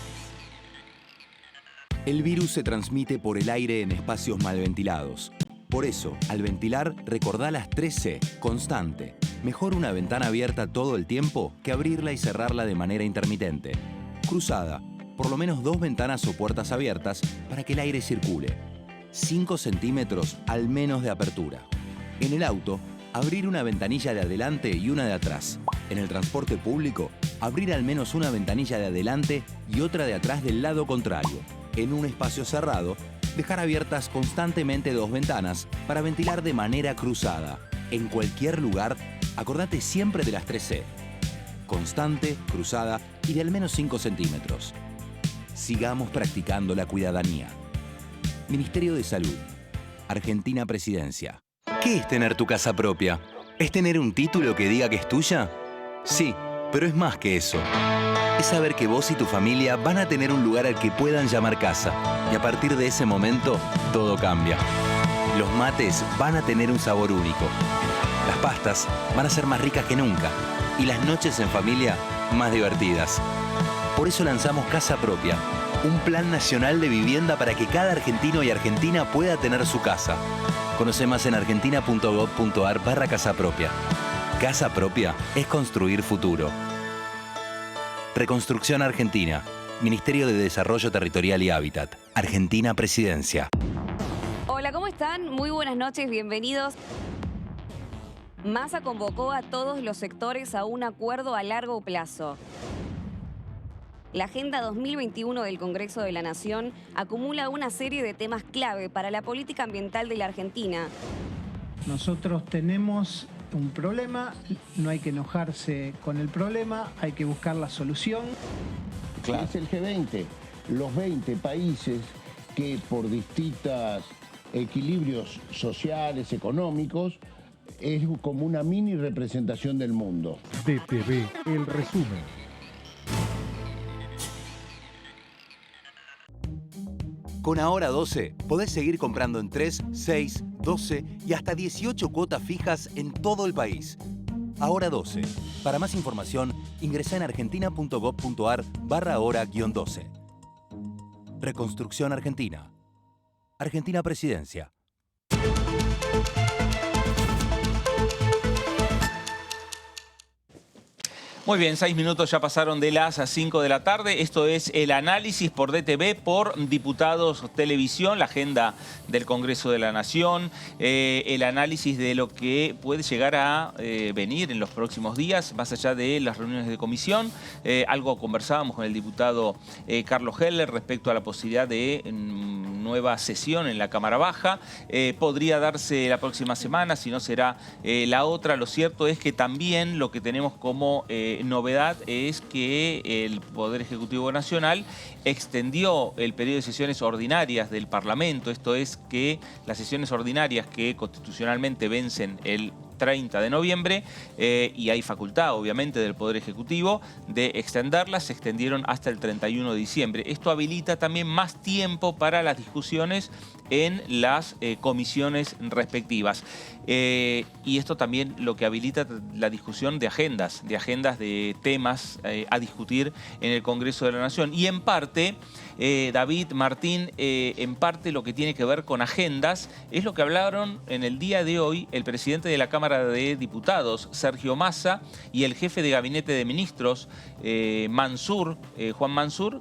El virus se transmite por el aire en espacios mal ventilados. Por eso, al ventilar, recordá las 3C, constante. Mejor una ventana abierta todo el tiempo que abrirla y cerrarla de manera intermitente. Cruzada, por lo menos 2 ventanas o puertas abiertas para que el aire circule. 5 centímetros al menos de apertura. En el auto, abrir una ventanilla de adelante y una de atrás. En el transporte público, abrir al menos una ventanilla de adelante y otra de atrás del lado contrario. En un espacio cerrado, dejar abiertas constantemente 2 ventanas para ventilar de manera cruzada. En cualquier lugar, acordate siempre de las 3C. Constante, cruzada y de al menos 5 centímetros. Sigamos practicando la cuidadanía. Ministerio de Salud. Argentina Presidencia. ¿Qué es tener tu casa propia? ¿Es tener un título que diga que es tuya? Sí, pero es más que eso. Es saber que vos y tu familia van a tener un lugar al que puedan llamar casa. Y a partir de ese momento, todo cambia. Los mates van a tener un sabor único. Las pastas van a ser más ricas que nunca. Y las noches en familia, más divertidas. Por eso lanzamos Casa Propia, un plan nacional de vivienda para que cada argentino y argentina pueda tener su casa. Conoce más en argentina.gov.ar/Casa Propia. Casa Propia es construir futuro. Reconstrucción Argentina. Ministerio de Desarrollo Territorial y Hábitat. Argentina Presidencia. Hola, ¿cómo están? Muy buenas noches, bienvenidos. Massa convocó a todos los sectores a un acuerdo a largo plazo. La Agenda 2021 del Congreso de la Nación acumula una serie de temas clave para la política ambiental de la Argentina. Nosotros tenemos un problema, no hay que enojarse con el problema, hay que buscar la solución. Claro. Es el G20, los 20 países que por distintos equilibrios sociales, económicos, es como una mini representación del mundo. DTV, el resumen. Con Ahora 12 podés seguir comprando en 3, 6, 12 y hasta 18 cuotas fijas en todo el país. Ahora 12. Para más información, ingresá en argentina.gov.ar/ahora-12. Reconstrucción Argentina. Argentina Presidencia. Muy bien, 6 minutos ya pasaron de las 5 de la tarde. Esto es el análisis por DTV, por Diputados Televisión, la agenda del Congreso de la Nación, el análisis de lo que puede llegar a venir en los próximos días, más allá de las reuniones de comisión. Algo conversábamos con el diputado Carlos Heller respecto a la posibilidad de nueva sesión en la Cámara Baja. Podría darse la próxima semana, si no será la otra. Lo cierto es que también lo que tenemos como novedad es que el Poder Ejecutivo Nacional extendió el periodo de sesiones ordinarias del Parlamento. Esto es que las sesiones ordinarias que constitucionalmente vencen el 30 de noviembre y hay facultad, obviamente, del Poder Ejecutivo de extenderlas. Se extendieron hasta el 31 de diciembre. Esto habilita también más tiempo para las discusiones en las comisiones respectivas. Y esto también lo que habilita la discusión de agendas de temas a discutir en el Congreso de la Nación. Y en parte, David, Martín, en parte lo que tiene que ver con agendas es lo que hablaron en el día de hoy el presidente de la Cámara de Diputados, Sergio Massa, y el jefe de Gabinete de Ministros, Juan Mansur.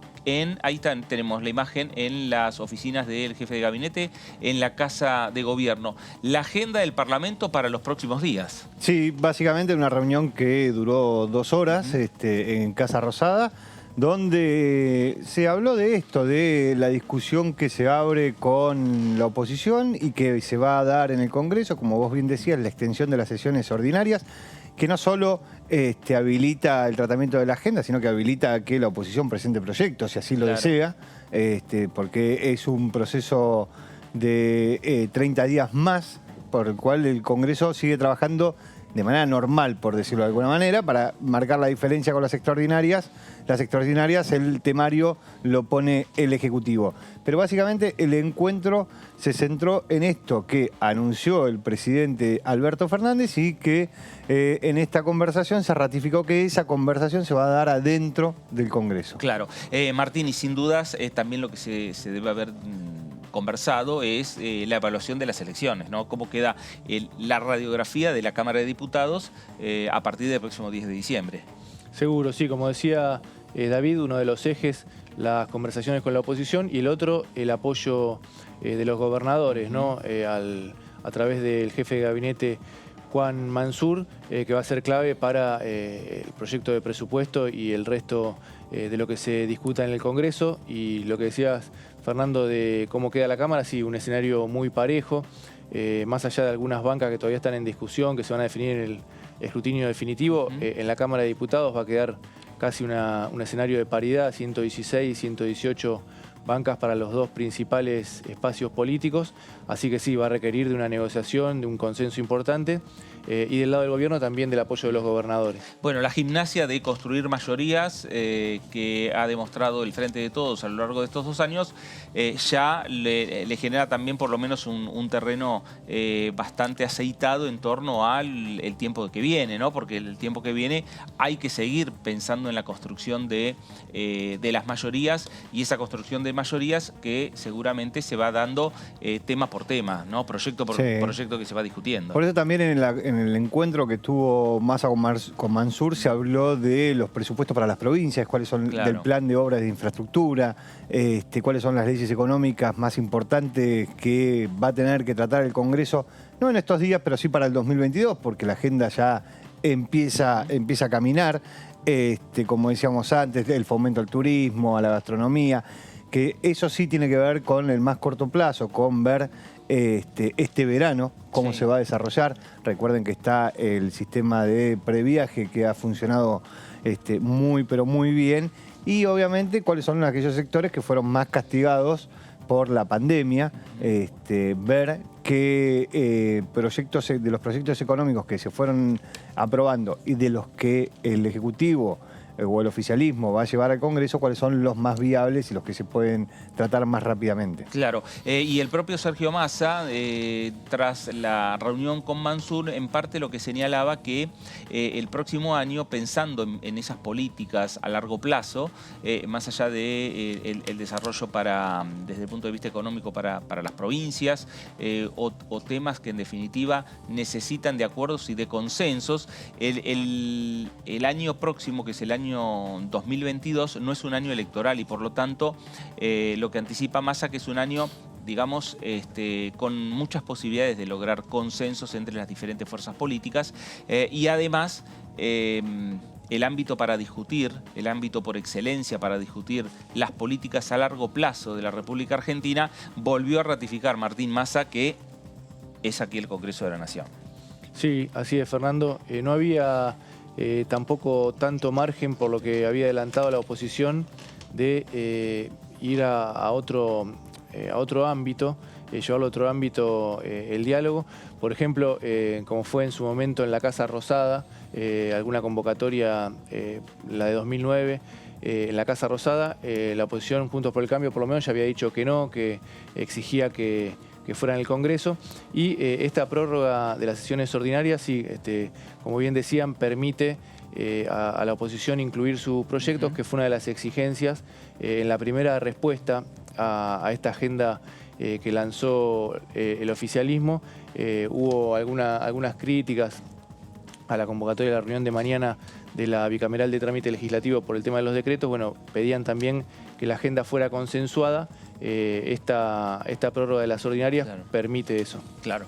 Ahí tenemos la imagen en las oficinas del jefe de gabinete, en la Casa de Gobierno. La agenda del Parlamento para los próximos días. Sí, básicamente una reunión que duró 2 horas en Casa Rosada, donde se habló de esto, de la discusión que se abre con la oposición y que se va a dar en el Congreso, como vos bien decías, la extensión de las sesiones ordinarias, que no solo habilita el tratamiento de la agenda, sino que habilita que la oposición presente proyectos, si así lo desea, porque es un proceso de 30 días más, por el cual el Congreso sigue trabajando de manera normal, por decirlo de alguna manera, para marcar la diferencia con las extraordinarias. Las extraordinarias, el temario lo pone el Ejecutivo. Pero básicamente el encuentro se centró en esto que anunció el presidente Alberto Fernández y que en esta conversación se ratificó que esa conversación se va a dar adentro del Congreso. Claro. Martín, y sin dudas también lo que se debe haber conversado es la evaluación de las elecciones, ¿no? Cómo queda la radiografía de la Cámara de Diputados a partir del próximo 10 de diciembre. Seguro, sí, como decía David, uno de los ejes, las conversaciones con la oposición, y el otro, el apoyo de los gobernadores, ¿no? A través del jefe de gabinete Juan Mansur, que va a ser clave para el proyecto de presupuesto y el resto de lo que se discuta en el Congreso. Y lo que decías, Fernando, de cómo queda la Cámara, sí, un escenario muy parejo, más allá de algunas bancas que todavía están en discusión, que se van a definir en el escrutinio definitivo, en la Cámara de Diputados va a quedar casi un escenario de paridad, 116 y 118 bancas para los dos principales espacios políticos, así que sí, va a requerir de una negociación, de un consenso importante, y del lado del gobierno también del apoyo de los gobernadores. Bueno, la gimnasia de construir mayorías que ha demostrado el Frente de Todos a lo largo de estos 2 años ya le genera también por lo menos un terreno bastante aceitado en torno al tiempo que viene, ¿no? Porque el tiempo que viene hay que seguir pensando en la construcción de las mayorías, y esa construcción de mayorías que seguramente se va dando tema por tema, ¿no? Proyecto por proyecto que se va discutiendo. Por eso también en el encuentro que tuvo Massa con Mansur se habló de los presupuestos para las provincias, cuáles son del plan de obras de infraestructura, cuáles son las leyes económicas más importantes que va a tener que tratar el Congreso, no en estos días, pero sí para el 2022, porque la agenda ya empieza a caminar, como decíamos antes, el fomento al turismo, a la gastronomía, que eso sí tiene que ver con el más corto plazo, con ver este verano cómo se va a desarrollar. Recuerden que está el sistema de previaje que ha funcionado muy pero muy bien, y obviamente cuáles son aquellos sectores que fueron más castigados por la pandemia, ver qué de los proyectos económicos que se fueron aprobando y de los que el Ejecutivo o el oficialismo va a llevar al Congreso, cuáles son los más viables y los que se pueden tratar más rápidamente. Claro, y el propio Sergio Massa, tras la reunión con Mansur, en parte lo que señalaba que el próximo año, pensando en esas políticas a largo plazo, más allá de el desarrollo desde el punto de vista económico para las provincias, o temas que en definitiva necesitan de acuerdos y de consensos, el año próximo, que es el año 2022, no es un año electoral, y por lo tanto lo que anticipa Massa que es un año, digamos, con muchas posibilidades de lograr consensos entre las diferentes fuerzas políticas, y además el ámbito para discutir, el ámbito por excelencia para discutir las políticas a largo plazo de la República Argentina, volvió a ratificar Martín Massa que es aquí el Congreso de la Nación. Sí, así es, Fernando. No había tampoco tanto margen, por lo que había adelantado la oposición, de ir a otro ámbito, llevarlo a otro ámbito el diálogo. Por ejemplo, como fue en su momento en la Casa Rosada, alguna convocatoria, la de 2009, en la Casa Rosada, la oposición Juntos por el Cambio por lo menos ya había dicho que no, que exigía que fuera en el Congreso. Y esta prórroga de las sesiones ordinarias, sí, como bien decían, permite a la oposición incluir sus proyectos, que fue una de las exigencias en la primera respuesta a esta agenda que lanzó el oficialismo. Hubo algunas críticas a la convocatoria de la reunión de mañana de la bicameral de trámite legislativo por el tema de los decretos. Bueno, pedían también que la agenda fuera consensuada. Esta prórroga de las ordinarias permite eso. Claro.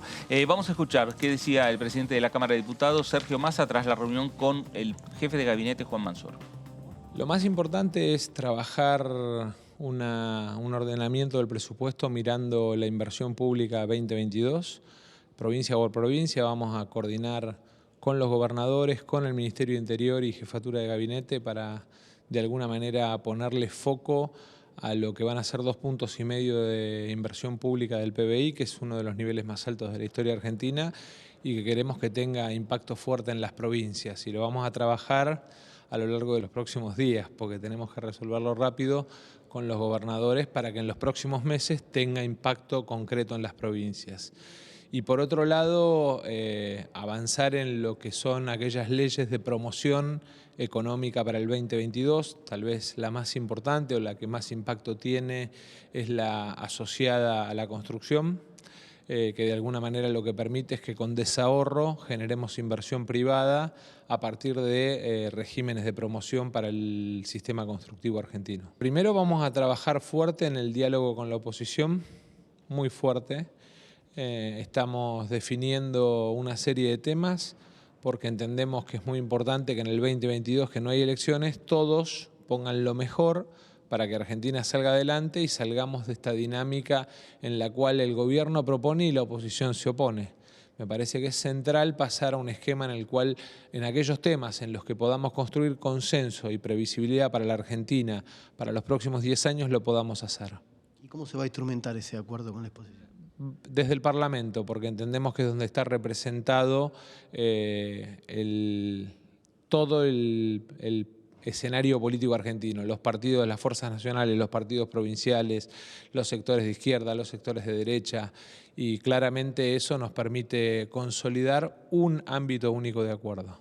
Vamos a escuchar qué decía el presidente de la Cámara de Diputados, Sergio Massa, tras la reunión con el jefe de gabinete, Juan Mansur. Lo más importante es trabajar un ordenamiento del presupuesto mirando la inversión pública 2022. Provincia por provincia vamos a coordinar con los gobernadores, con el Ministerio de Interior y Jefatura de Gabinete para de alguna manera ponerle foco a lo que van a ser 2,5 puntos de inversión pública del PBI, que es uno de los niveles más altos de la historia argentina y que queremos que tenga impacto fuerte en las provincias. Y lo vamos a trabajar a lo largo de los próximos días, porque tenemos que resolverlo rápido con los gobernadores para que en los próximos meses tenga impacto concreto en las provincias. Y por otro lado, avanzar en lo que son aquellas leyes de promoción económica para el 2022, tal vez la más importante o la que más impacto tiene es la asociada a la construcción, que de alguna manera lo que permite es que con desahorro generemos inversión privada a partir de regímenes de promoción para el sistema constructivo argentino. Primero vamos a trabajar fuerte en el diálogo con la oposición, muy fuerte. Estamos definiendo una serie de temas porque entendemos que es muy importante que en el 2022, que no hay elecciones, todos pongan lo mejor para que Argentina salga adelante y salgamos de esta dinámica en la cual el gobierno propone y la oposición se opone. Me parece que es central pasar a un esquema en el cual, en aquellos temas en los que podamos construir consenso y previsibilidad para la Argentina para los próximos 10 años, lo podamos hacer. ¿Y cómo se va a instrumentar ese acuerdo con la oposición? Desde el Parlamento, porque entendemos que es donde está representado todo el escenario político argentino, los partidos de las fuerzas nacionales, los partidos provinciales, los sectores de izquierda, los sectores de derecha, y claramente eso nos permite consolidar un ámbito único de acuerdo.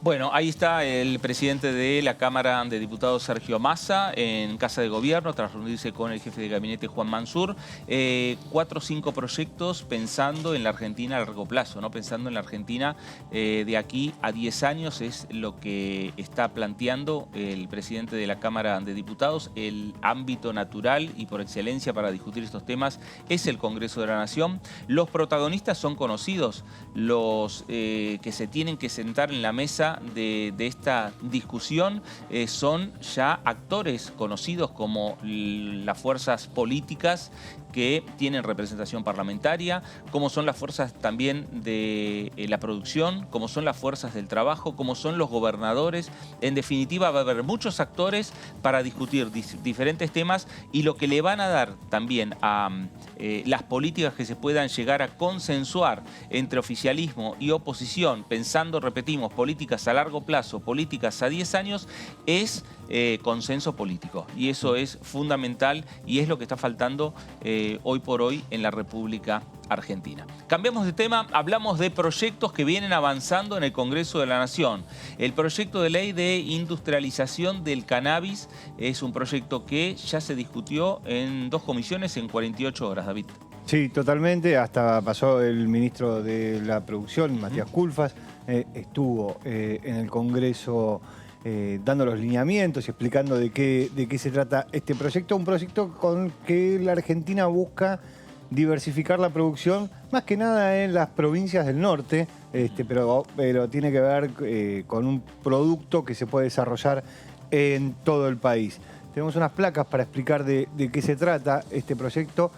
Bueno, ahí está el presidente de la Cámara de Diputados, Sergio Massa, en Casa de Gobierno, tras reunirse con el jefe de gabinete, Juan Mansur. 4 o 5 proyectos pensando en la Argentina a largo plazo, ¿no? Pensando en la Argentina de aquí a 10 años es lo que está planteando el presidente de la Cámara de Diputados. El ámbito natural y por excelencia para discutir estos temas es el Congreso de la Nación. Los protagonistas son conocidos, los que se tienen que sentar en la mesa de esta discusión son ya actores conocidos como las fuerzas políticas que tienen representación parlamentaria, como son las fuerzas también de la producción, como son las fuerzas del trabajo, como son los gobernadores. En definitiva, va a haber muchos actores para discutir diferentes temas y lo que le van a dar también a las políticas que se puedan llegar a consensuar entre oficialismo y oposición, pensando, repetimos, políticas a largo plazo, políticas a 10 años, es consenso político. Y eso es fundamental y es lo que está faltando hoy por hoy en la República Argentina. Cambiamos de tema, hablamos de proyectos que vienen avanzando en el Congreso de la Nación. El proyecto de ley de industrialización del cannabis es un proyecto que ya se discutió en 2 comisiones en 48 horas, David. Sí, totalmente. Hasta pasó el ministro de la Producción, Matías Culfas, estuvo en el Congreso dando los lineamientos y explicando de qué se trata este proyecto. Un proyecto con que la Argentina busca diversificar la producción, más que nada en las provincias del norte, pero tiene que ver con un producto que se puede desarrollar en todo el país. Tenemos unas placas para explicar de qué se trata este proyecto.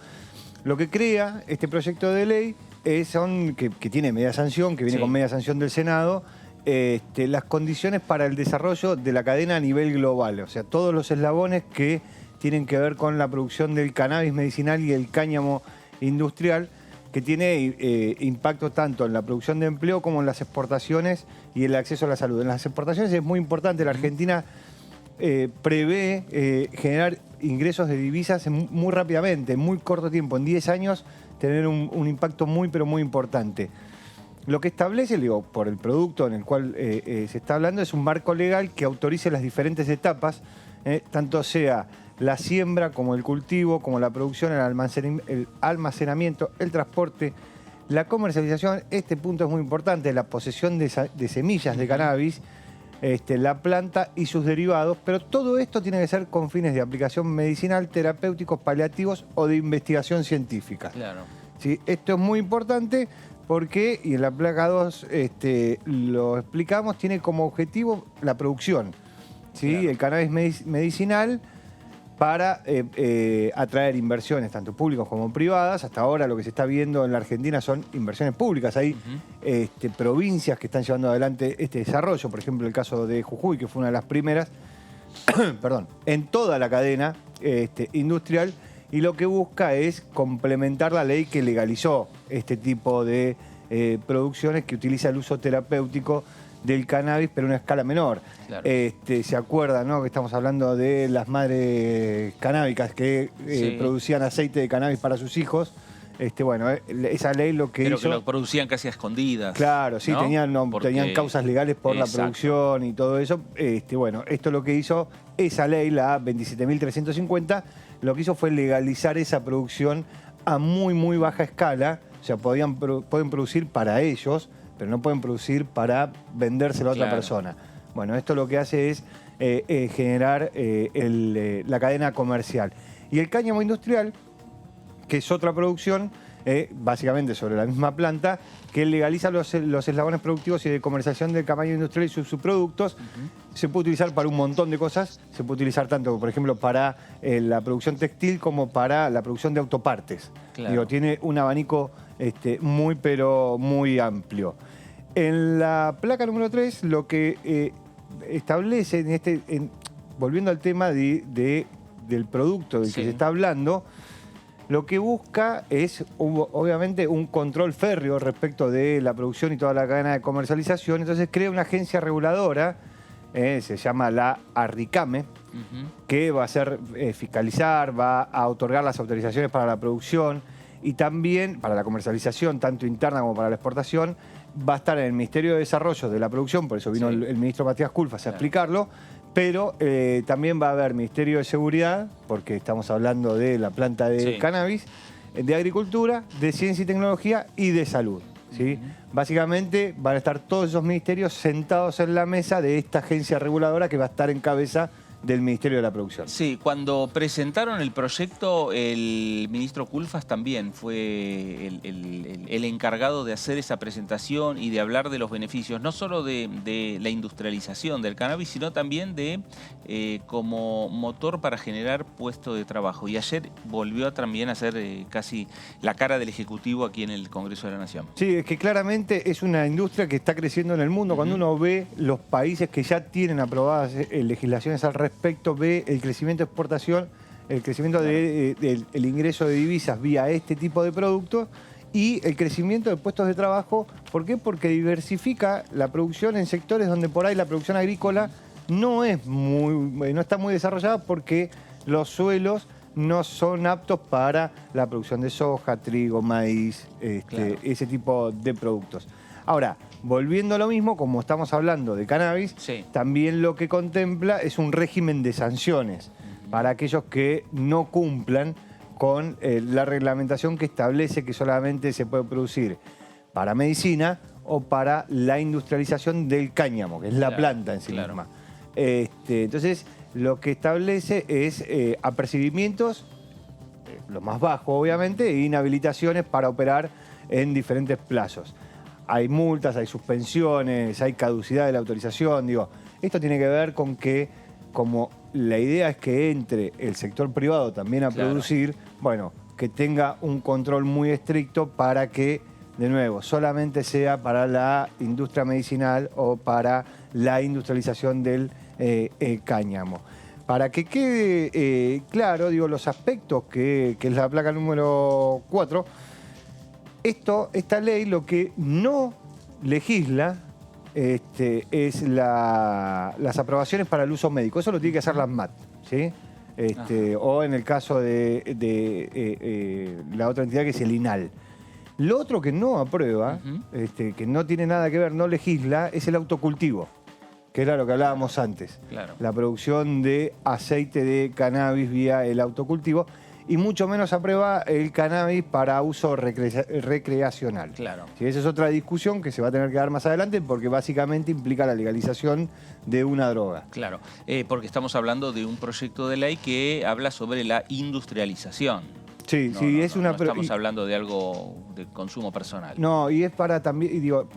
Lo que crea este proyecto de ley que tiene media sanción, que viene con media sanción del Senado, las condiciones para el desarrollo de la cadena a nivel global. O sea, todos los eslabones que tienen que ver con la producción del cannabis medicinal y el cáñamo industrial. que tiene impacto tanto en la producción de empleo como en las exportaciones y el acceso a la salud. En las exportaciones es muy importante, la Argentina prevé generar ingresos de divisas muy rápidamente, en muy corto tiempo, en 10 años, tener un impacto muy, pero muy importante. Lo que establece, digo, por el producto en el cual se está hablando, es un marco legal que autorice las diferentes etapas, tanto sea la siembra como el cultivo, como la producción, el almacenamiento, el transporte, la comercialización. Este punto es muy importante, la posesión de semillas de cannabis, la planta y sus derivados, pero todo esto tiene que ser con fines de aplicación medicinal, terapéuticos, paliativos o de investigación científica. Claro. ¿Sí? Esto es muy importante porque, y en la placa 2 lo explicamos, tiene como objetivo la producción, ¿sí? Claro. El cannabis medicinal para atraer inversiones, tanto públicas como privadas. Hasta ahora lo que se está viendo en la Argentina son inversiones públicas. Hay provincias que están llevando adelante este desarrollo. Por ejemplo, el caso de Jujuy, que fue una de las primeras, perdón, en toda la cadena industrial, y lo que busca es complementar la ley que legalizó este tipo de producciones que utiliza el uso terapéutico del cannabis, pero a una escala menor. Claro. Se acuerdan, ¿no?, que estamos hablando de las madres canábicas que producían aceite de cannabis para sus hijos. Bueno, esa ley lo que hizo... Pero que lo producían casi a escondidas. Claro, sí, ¿no? Tenían causas legales por la producción y todo eso. Bueno, esto lo que hizo, esa ley, la 27.350, lo que hizo fue legalizar esa producción a muy, muy baja escala. O sea, pueden producir para ellos, pero no pueden producir para vendérselo a otra persona. Bueno, esto lo que hace es generar la cadena comercial. Y el cáñamo industrial, que es otra producción, básicamente sobre la misma planta, que legaliza los eslabones productivos y de comercialización del cáñamo industrial y sus subproductos. Se puede utilizar para un montón de cosas. Se puede utilizar tanto, por ejemplo, para la producción textil como para la producción de autopartes. Claro. Digo, tiene un abanico muy, pero muy amplio. En la placa número 3, lo que establece, volviendo al tema del producto del que se está hablando, lo que busca es, obviamente, un control férreo respecto de la producción y toda la cadena de comercialización. Entonces crea una agencia reguladora, se llama la ARRICAME, que va a hacer fiscalizar, va a otorgar las autorizaciones para la producción y también para la comercialización, tanto interna como para la exportación. Va a estar en el Ministerio de Desarrollo de la Producción, por eso vino el ministro Matías Culfas a explicarlo, pero también va a haber Ministerio de Seguridad, porque estamos hablando de la planta de cannabis, de Agricultura, de Ciencia y Tecnología y de Salud. ¿Sí? Básicamente van a estar todos esos ministerios sentados en la mesa de esta agencia reguladora que va a estar en cabeza del Ministerio de la Producción. Sí, cuando presentaron el proyecto, el ministro Culfas también fue el encargado de hacer esa presentación y de hablar de los beneficios, no solo de la industrialización del cannabis, sino también de como motor para generar puestos de trabajo. Y ayer volvió también a ser casi la cara del Ejecutivo aquí en el Congreso de la Nación. Sí, es que claramente es una industria que está creciendo en el mundo. Cuando uno ve los países que ya tienen aprobadas legislaciones al respecto, ve el crecimiento de exportación, el crecimiento del ingreso de divisas vía este tipo de productos y el crecimiento de puestos de trabajo. ¿Por qué? Porque diversifica la producción en sectores donde por ahí la producción agrícola no está muy desarrollada porque los suelos no son aptos para la producción de soja, trigo, maíz, ese tipo de productos. Ahora, volviendo a lo mismo, como estamos hablando de cannabis, también lo que contempla es un régimen de sanciones para aquellos que no cumplan con la reglamentación que establece que solamente se puede producir para medicina o para la industrialización del cáñamo, que es la planta en sí misma. Entonces, lo que establece es apercibimientos, lo más bajo obviamente, e inhabilitaciones para operar en diferentes plazos. Hay multas, hay suspensiones, hay caducidad de la autorización. Digo, esto tiene que ver con que, como la idea es que entre el sector privado también a producir, bueno, que tenga un control muy estricto para que, de nuevo, solamente sea para la industria medicinal o para la industrialización del cáñamo. Para que quede claro, digo, los aspectos que es la placa número 4, esta ley lo que no legisla es las aprobaciones para el uso médico. Eso lo tiene que hacer la ANMAT, ¿sí? O en el caso de la otra entidad que es el INAL. Lo otro que no aprueba, que no tiene nada que ver, no legisla, es el autocultivo, que era lo que hablábamos antes. Claro. La producción de aceite de cannabis vía el autocultivo. Y mucho menos aprueba el cannabis para uso recreacional. Claro. Sí, esa es otra discusión que se va a tener que dar más adelante porque básicamente implica la legalización de una droga. Claro, porque estamos hablando de un proyecto de ley que habla sobre la industrialización. Sí, no estamos hablando de algo de consumo personal. No, y es para también, digo,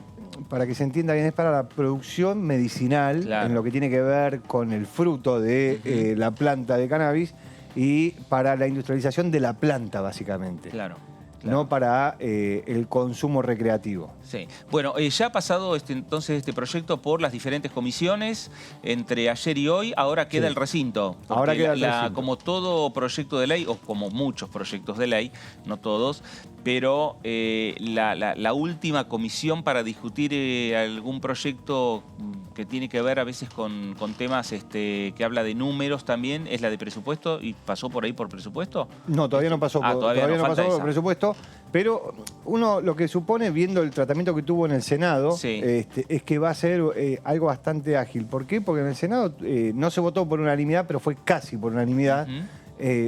para que se entienda bien, es para la producción medicinal, claro, en lo que tiene que ver con el fruto de la planta de cannabis, y para la industrialización de la planta, básicamente. Claro. No para el consumo recreativo. Sí. Bueno, ya ha pasado entonces este proyecto por las diferentes comisiones entre ayer y hoy. Ahora queda el recinto. Ahora queda el recinto. Como todo proyecto de ley, o como muchos proyectos de ley, no todos, pero la última comisión para discutir algún proyecto que tiene que ver a veces con temas que habla de números también, es la de presupuesto. ¿Y pasó por ahí por presupuesto? No, todavía no pasó, todavía no pasó por presupuesto, pero uno lo que supone, viendo el tratamiento que tuvo en el Senado, es que va a ser algo bastante ágil. ¿Por qué? Porque en el Senado no se votó por unanimidad, pero fue casi por unanimidad.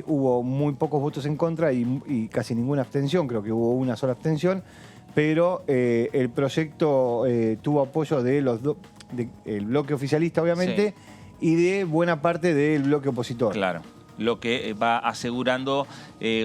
Hubo muy pocos votos en contra y casi ninguna abstención, creo que hubo una sola abstención, pero el proyecto tuvo apoyo de del bloque oficialista, obviamente, y de buena parte del bloque opositor. Claro, lo que va asegurando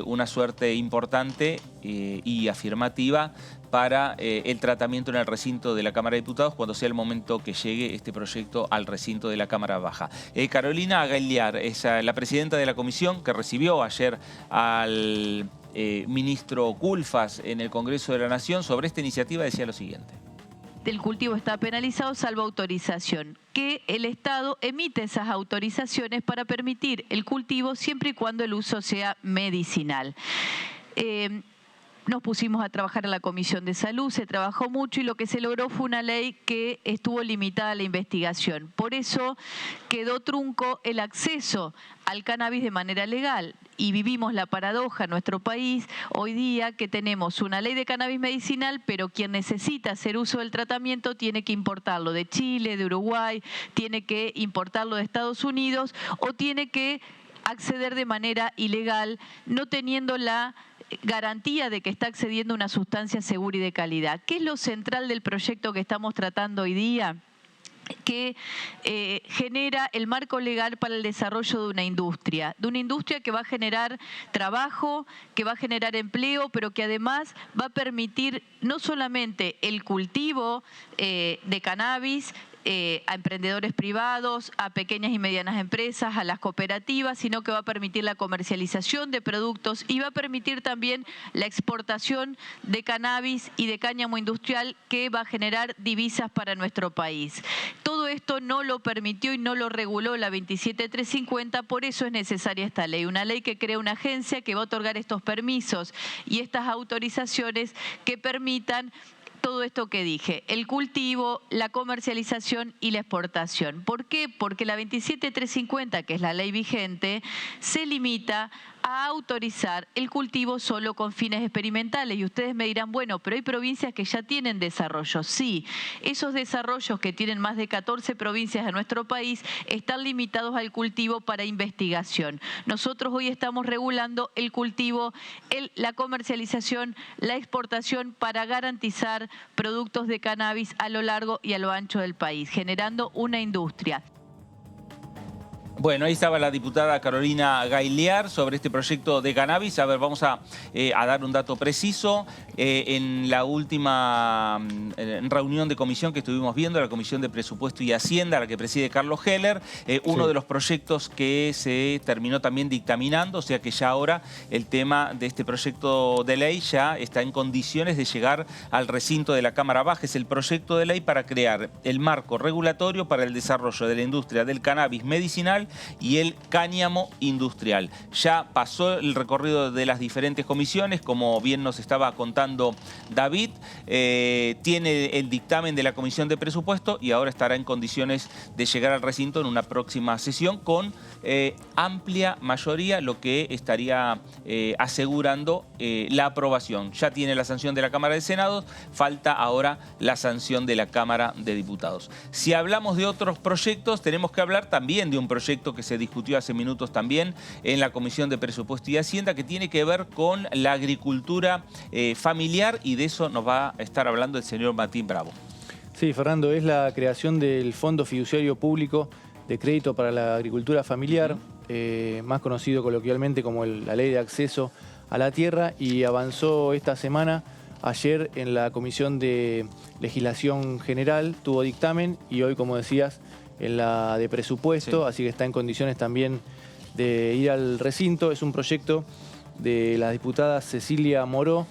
una suerte importante y afirmativa para el tratamiento en el recinto de la Cámara de Diputados cuando sea el momento que llegue este proyecto al recinto de la Cámara Baja. Carolina Gagliar es la presidenta de la comisión que recibió ayer al ministro Culfas en el Congreso de la Nación. Sobre esta iniciativa decía lo siguiente. El cultivo está penalizado salvo autorización, que el Estado emite esas autorizaciones para permitir el cultivo siempre y cuando el uso sea medicinal. Nos pusimos a trabajar en la Comisión de Salud, se trabajó mucho y lo que se logró fue una ley que estuvo limitada a la investigación. Por eso quedó trunco el acceso al cannabis de manera legal. Y vivimos la paradoja en nuestro país hoy día que tenemos una ley de cannabis medicinal, pero quien necesita hacer uso del tratamiento tiene que importarlo de Chile, de Uruguay, tiene que importarlo de Estados Unidos o tiene que acceder de manera ilegal, no teniendo la garantía de que está accediendo a una sustancia segura y de calidad. ¿Qué es lo central del proyecto que estamos tratando hoy día? Que genera el marco legal para el desarrollo de una industria que va a generar trabajo, que va a generar empleo, pero que además va a permitir no solamente el cultivo de cannabis, a emprendedores privados, a pequeñas y medianas empresas, a las cooperativas, sino que va a permitir la comercialización de productos y va a permitir también la exportación de cannabis y de cáñamo industrial que va a generar divisas para nuestro país. Todo esto no lo permitió y no lo reguló la 27350, por eso es necesaria esta ley, una ley que crea una agencia que va a otorgar estos permisos y estas autorizaciones que permitan todo esto que dije, el cultivo, la comercialización y la exportación. ¿Por qué? Porque la 27350, que es la ley vigente, se limita a autorizar el cultivo solo con fines experimentales. Y ustedes me dirán, bueno, pero hay provincias que ya tienen desarrollo. Sí, esos desarrollos que tienen más de 14 provincias de nuestro país están limitados al cultivo para investigación. Nosotros hoy estamos regulando el cultivo, la comercialización, la exportación para garantizar productos de cannabis a lo largo y a lo ancho del país, generando una industria. Bueno, ahí estaba la diputada Carolina Gagliar sobre este proyecto de cannabis. A ver, vamos a dar un dato preciso. En la última reunión de comisión que estuvimos viendo, la Comisión de Presupuesto y Hacienda, la que preside Carlos Heller, uno de los proyectos que se terminó también dictaminando, o sea que ya ahora el tema de este proyecto de ley ya está en condiciones de llegar al recinto de la Cámara Baja. Es el proyecto de ley para crear el marco regulatorio para el desarrollo de la industria del cannabis medicinal y el cáñamo industrial. Ya pasó el recorrido de las diferentes comisiones, como bien nos estaba contando David, tiene el dictamen de la Comisión de Presupuesto y ahora estará en condiciones de llegar al recinto en una próxima sesión con amplia mayoría, lo que estaría asegurando la aprobación. Ya tiene la sanción de la Cámara de Senado, falta ahora la sanción de la Cámara de Diputados. Si hablamos de otros proyectos, tenemos que hablar también de un proyecto que se discutió hace minutos también en la Comisión de Presupuesto y Hacienda, que tiene que ver con la agricultura familiar, y de eso nos va a estar hablando el señor Martín Bravo. Sí, Fernando, es la creación del Fondo Fiduciario Público de Crédito para la Agricultura Familiar, más conocido coloquialmente como la Ley de Acceso a la Tierra, y avanzó esta semana. Ayer en la Comisión de Legislación General tuvo dictamen y hoy, como decías, en la de Presupuesto, así que está en condiciones también de ir al recinto. Es un proyecto de las diputadas Cecilia Moró,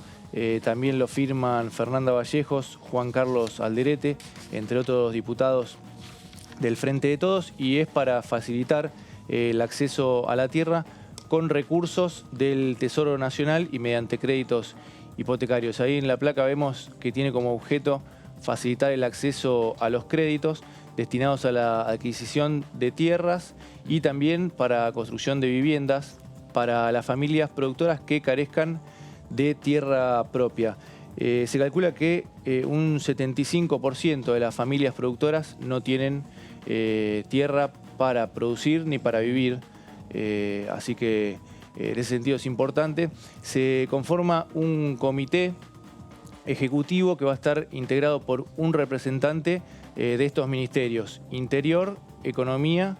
también lo firman Fernanda Vallejos, Juan Carlos Alderete, entre otros diputados del Frente de Todos, y es para facilitar el acceso a la tierra con recursos del Tesoro Nacional y mediante créditos hipotecarios. Ahí en la placa vemos que tiene como objeto facilitar el acceso a los créditos destinados a la adquisición de tierras y también para construcción de viviendas para las familias productoras que carezcan de tierra propia. Se calcula que un 75% de las familias productoras no tienen tierra para producir ni para vivir, así que en ese sentido es importante. Se conforma un comité ejecutivo que va a estar integrado por un representante de estos ministerios: Interior, Economía,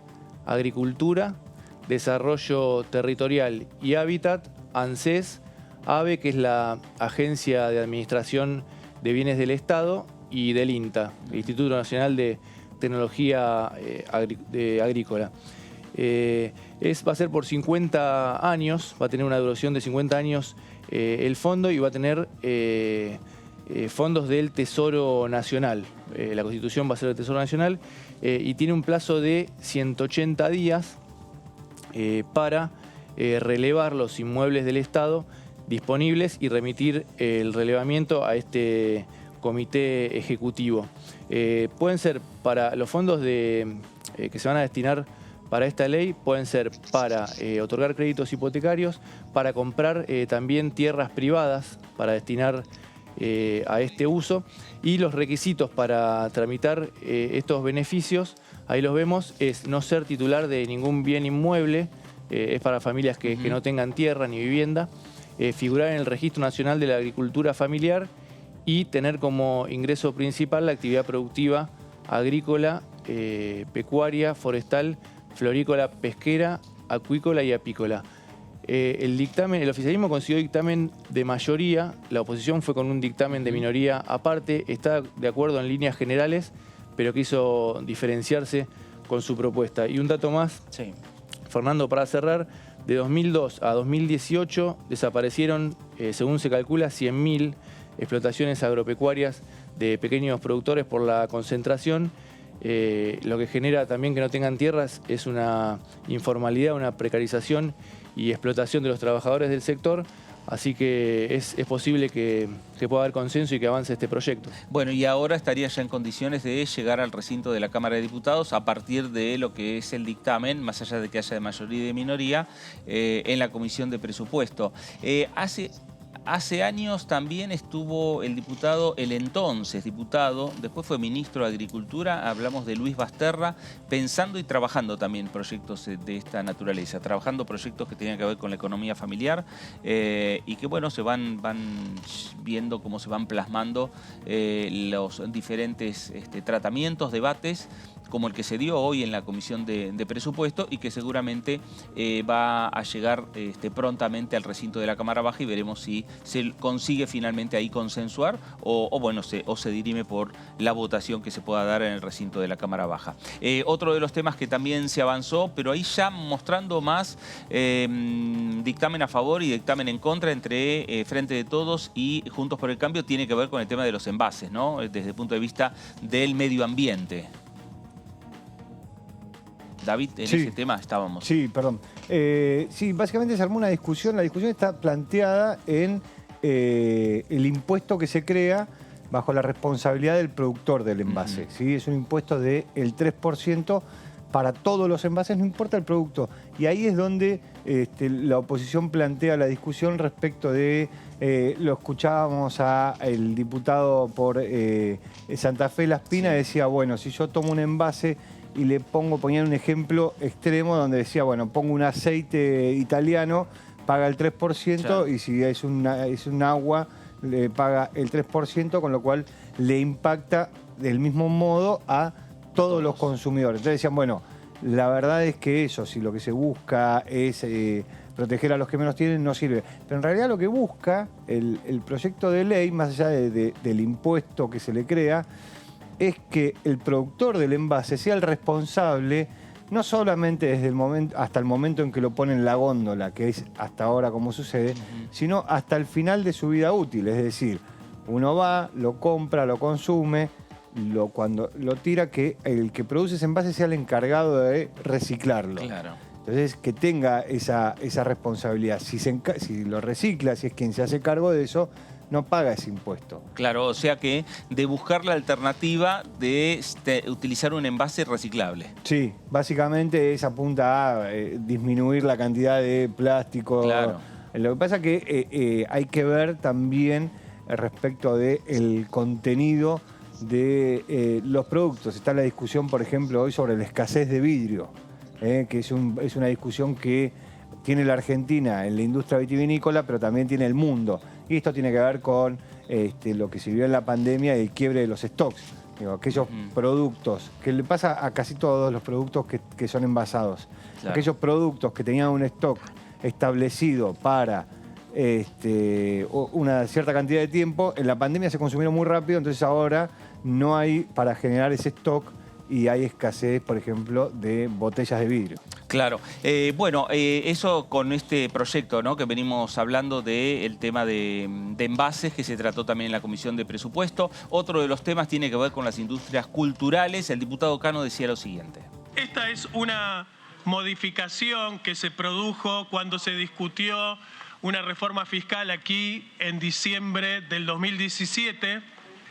Agricultura, Desarrollo Territorial y Hábitat, ANSES, AVE, que es la Agencia de Administración de Bienes del Estado, y del INTA, el Instituto Nacional de Tecnología Agrícola. Va a ser por 50 años, va a tener una duración de 50 años el fondo, y va a tener fondos del Tesoro Nacional. La Constitución va a ser del Tesoro Nacional y tiene un plazo de 180 días para relevar los inmuebles del Estado disponibles y remitir el relevamiento a este comité ejecutivo. Pueden ser para los fondos que se van a destinar para esta ley, pueden ser para otorgar créditos hipotecarios, para comprar también tierras privadas para destinar a este uso, y los requisitos para tramitar estos beneficios, ahí los vemos, es no ser titular de ningún bien inmueble, es para familias que no tengan tierra ni vivienda, figurar en el Registro Nacional de la Agricultura Familiar y tener como ingreso principal la actividad productiva agrícola, pecuaria, forestal, florícola, pesquera, acuícola y apícola. El oficialismo consiguió dictamen de mayoría, la oposición fue con un dictamen de minoría aparte, está de acuerdo en líneas generales, pero quiso diferenciarse con su propuesta. Y un dato más, Fernando, para cerrar: de 2002 a 2018 desaparecieron, según se calcula, 100.000 explotaciones agropecuarias de pequeños productores por la concentración. Lo que genera también que no tengan tierras es una informalidad, una precarización y explotación de los trabajadores del sector. Así que es posible que pueda haber consenso y que avance este proyecto. Bueno, y ahora estaría ya en condiciones de llegar al recinto de la Cámara de Diputados a partir de lo que es el dictamen, más allá de que haya de mayoría y de minoría, en la Comisión de Presupuesto. Hace años también estuvo el entonces diputado, después fue ministro de Agricultura, hablamos de Luis Basterra, pensando y trabajando también proyectos de esta naturaleza, trabajando proyectos que tenían que ver con la economía familiar y que, bueno, se van viendo cómo se van plasmando los diferentes tratamientos, debates, como el que se dio hoy en la Comisión de Presupuesto y que seguramente va a llegar prontamente al recinto de la Cámara Baja, y veremos si se consigue finalmente ahí consensuar o se dirime por la votación que se pueda dar en el recinto de la Cámara Baja. Otro de los temas que también se avanzó, pero ahí ya mostrando más dictamen a favor y dictamen en contra entre Frente de Todos y Juntos por el Cambio, tiene que ver con el tema de los envases, ¿no? Desde el punto de vista del medio ambiente. David, en ese tema estábamos. Sí, perdón. Sí, básicamente se armó una discusión. La discusión está planteada en el impuesto que se crea bajo la responsabilidad del productor del envase. ¿Sí? Es un impuesto del 3% para todos los envases, no importa el producto. Y ahí es donde la oposición plantea la discusión respecto de, lo escuchábamos al diputado por Santa Fe Laspina, decía, bueno, si yo tomo un envase y le ponían un ejemplo extremo donde decía, bueno, pongo un aceite italiano, paga el 3%, claro. Y si es un agua, le paga el 3%, con lo cual le impacta del mismo modo a todos los consumidores. Entonces decían, bueno, la verdad es que eso, si lo que se busca es proteger a los que menos tienen, no sirve. Pero en realidad lo que busca el proyecto de ley, más allá del impuesto que se le crea, es que el productor del envase sea el responsable, no solamente desde el momento, hasta el momento en que lo pone en la góndola, que es hasta ahora como sucede, sino hasta el final de su vida útil. Es decir, uno va, lo compra, lo consume, cuando lo tira, que el que produce ese envase sea el encargado de reciclarlo. Claro. Entonces, que tenga esa responsabilidad. Si lo recicla, si es quien se hace cargo de eso, no paga ese impuesto. Claro, o sea que de buscar la alternativa de utilizar un envase reciclable. Sí, básicamente es apunta a disminuir la cantidad de plástico. Claro. Lo que pasa es que hay que ver también respecto del contenido de los productos. Está la discusión, por ejemplo, hoy sobre la escasez de vidrio, que es una discusión que tiene la Argentina en la industria vitivinícola, pero también tiene el mundo. Y esto tiene que ver con lo que se vio en la pandemia y el quiebre de los stocks. Digo, aquellos productos, que le pasa a casi todos los productos que son envasados. Claro. Aquellos productos que tenían un stock establecido para una cierta cantidad de tiempo, en la pandemia se consumieron muy rápido, entonces ahora no hay para generar ese stock y hay escasez, por ejemplo, de botellas de vidrio. Claro. Bueno, eso con este proyecto, ¿no?, que venimos hablando del tema de envases, que se trató también en la Comisión de Presupuesto. Otro de los temas tiene que ver con las industrias culturales. El diputado Cano decía lo siguiente. Esta es una modificación que se produjo cuando se discutió una reforma fiscal aquí en diciembre del 2017.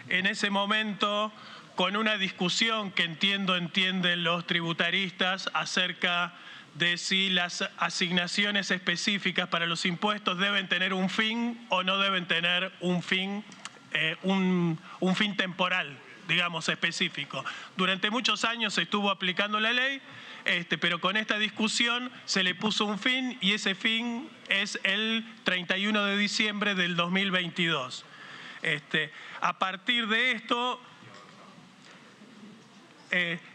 En ese momento, con una discusión que entienden los tributaristas acerca de si las asignaciones específicas para los impuestos deben tener un fin o no deben tener un fin temporal, digamos, específico. Durante muchos años se estuvo aplicando la ley, pero con esta discusión se le puso un fin y ese fin es el 31 de diciembre del 2022. A partir de esto,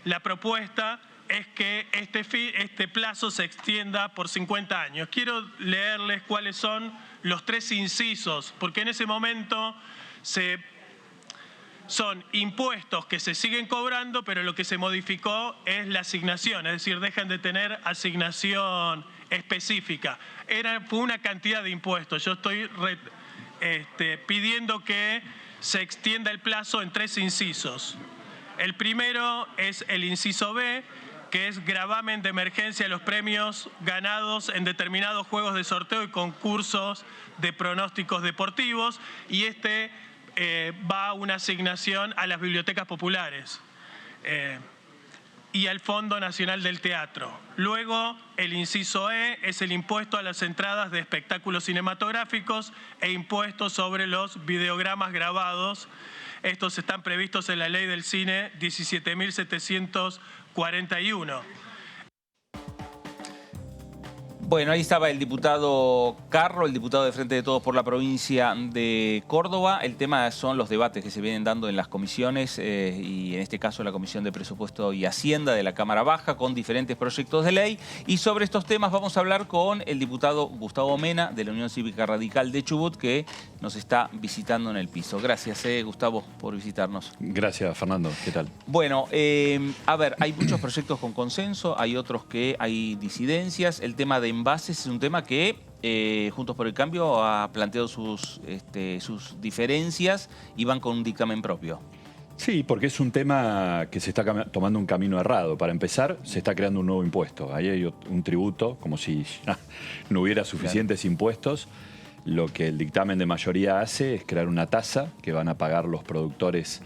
la propuesta es que este plazo se extienda por 50 años. Quiero leerles cuáles son los 3 incisos, porque en ese momento son impuestos que se siguen cobrando, pero lo que se modificó es la asignación, es decir, dejan de tener asignación específica. Fue una cantidad de impuestos. Yo estoy pidiendo que se extienda el plazo en 3 incisos. El primero es el inciso B, que es gravamen de emergencia a los premios ganados en determinados juegos de sorteo y concursos de pronósticos deportivos, y va una asignación a las bibliotecas populares y al Fondo Nacional del Teatro. Luego, el inciso E es el impuesto a las entradas de espectáculos cinematográficos e impuestos sobre los videogramas grabados. Estos están previstos en la Ley del Cine 17.741. Bueno, ahí estaba el diputado Carro, el diputado de Frente de Todos por la provincia de Córdoba. El tema son los debates que se vienen dando en las comisiones y en este caso la Comisión de Presupuesto y Hacienda de la Cámara Baja con diferentes proyectos de ley. Y sobre estos temas vamos a hablar con el diputado Gustavo Mena de la Unión Cívica Radical de Chubut, que nos está visitando en el piso. Gracias, Gustavo, por visitarnos. Gracias, Fernando. ¿Qué tal? Bueno, a ver, hay muchos proyectos con consenso, hay otros que hay disidencias. El tema de envases es un tema que Juntos por el Cambio ha planteado sus diferencias y van con un dictamen propio. Sí, porque es un tema que se está tomando un camino errado. Para empezar, se está creando un nuevo impuesto. Ahí hay un tributo, como si ya no hubiera suficientes impuestos. Lo que el dictamen de mayoría hace es crear una tasa que van a pagar los productores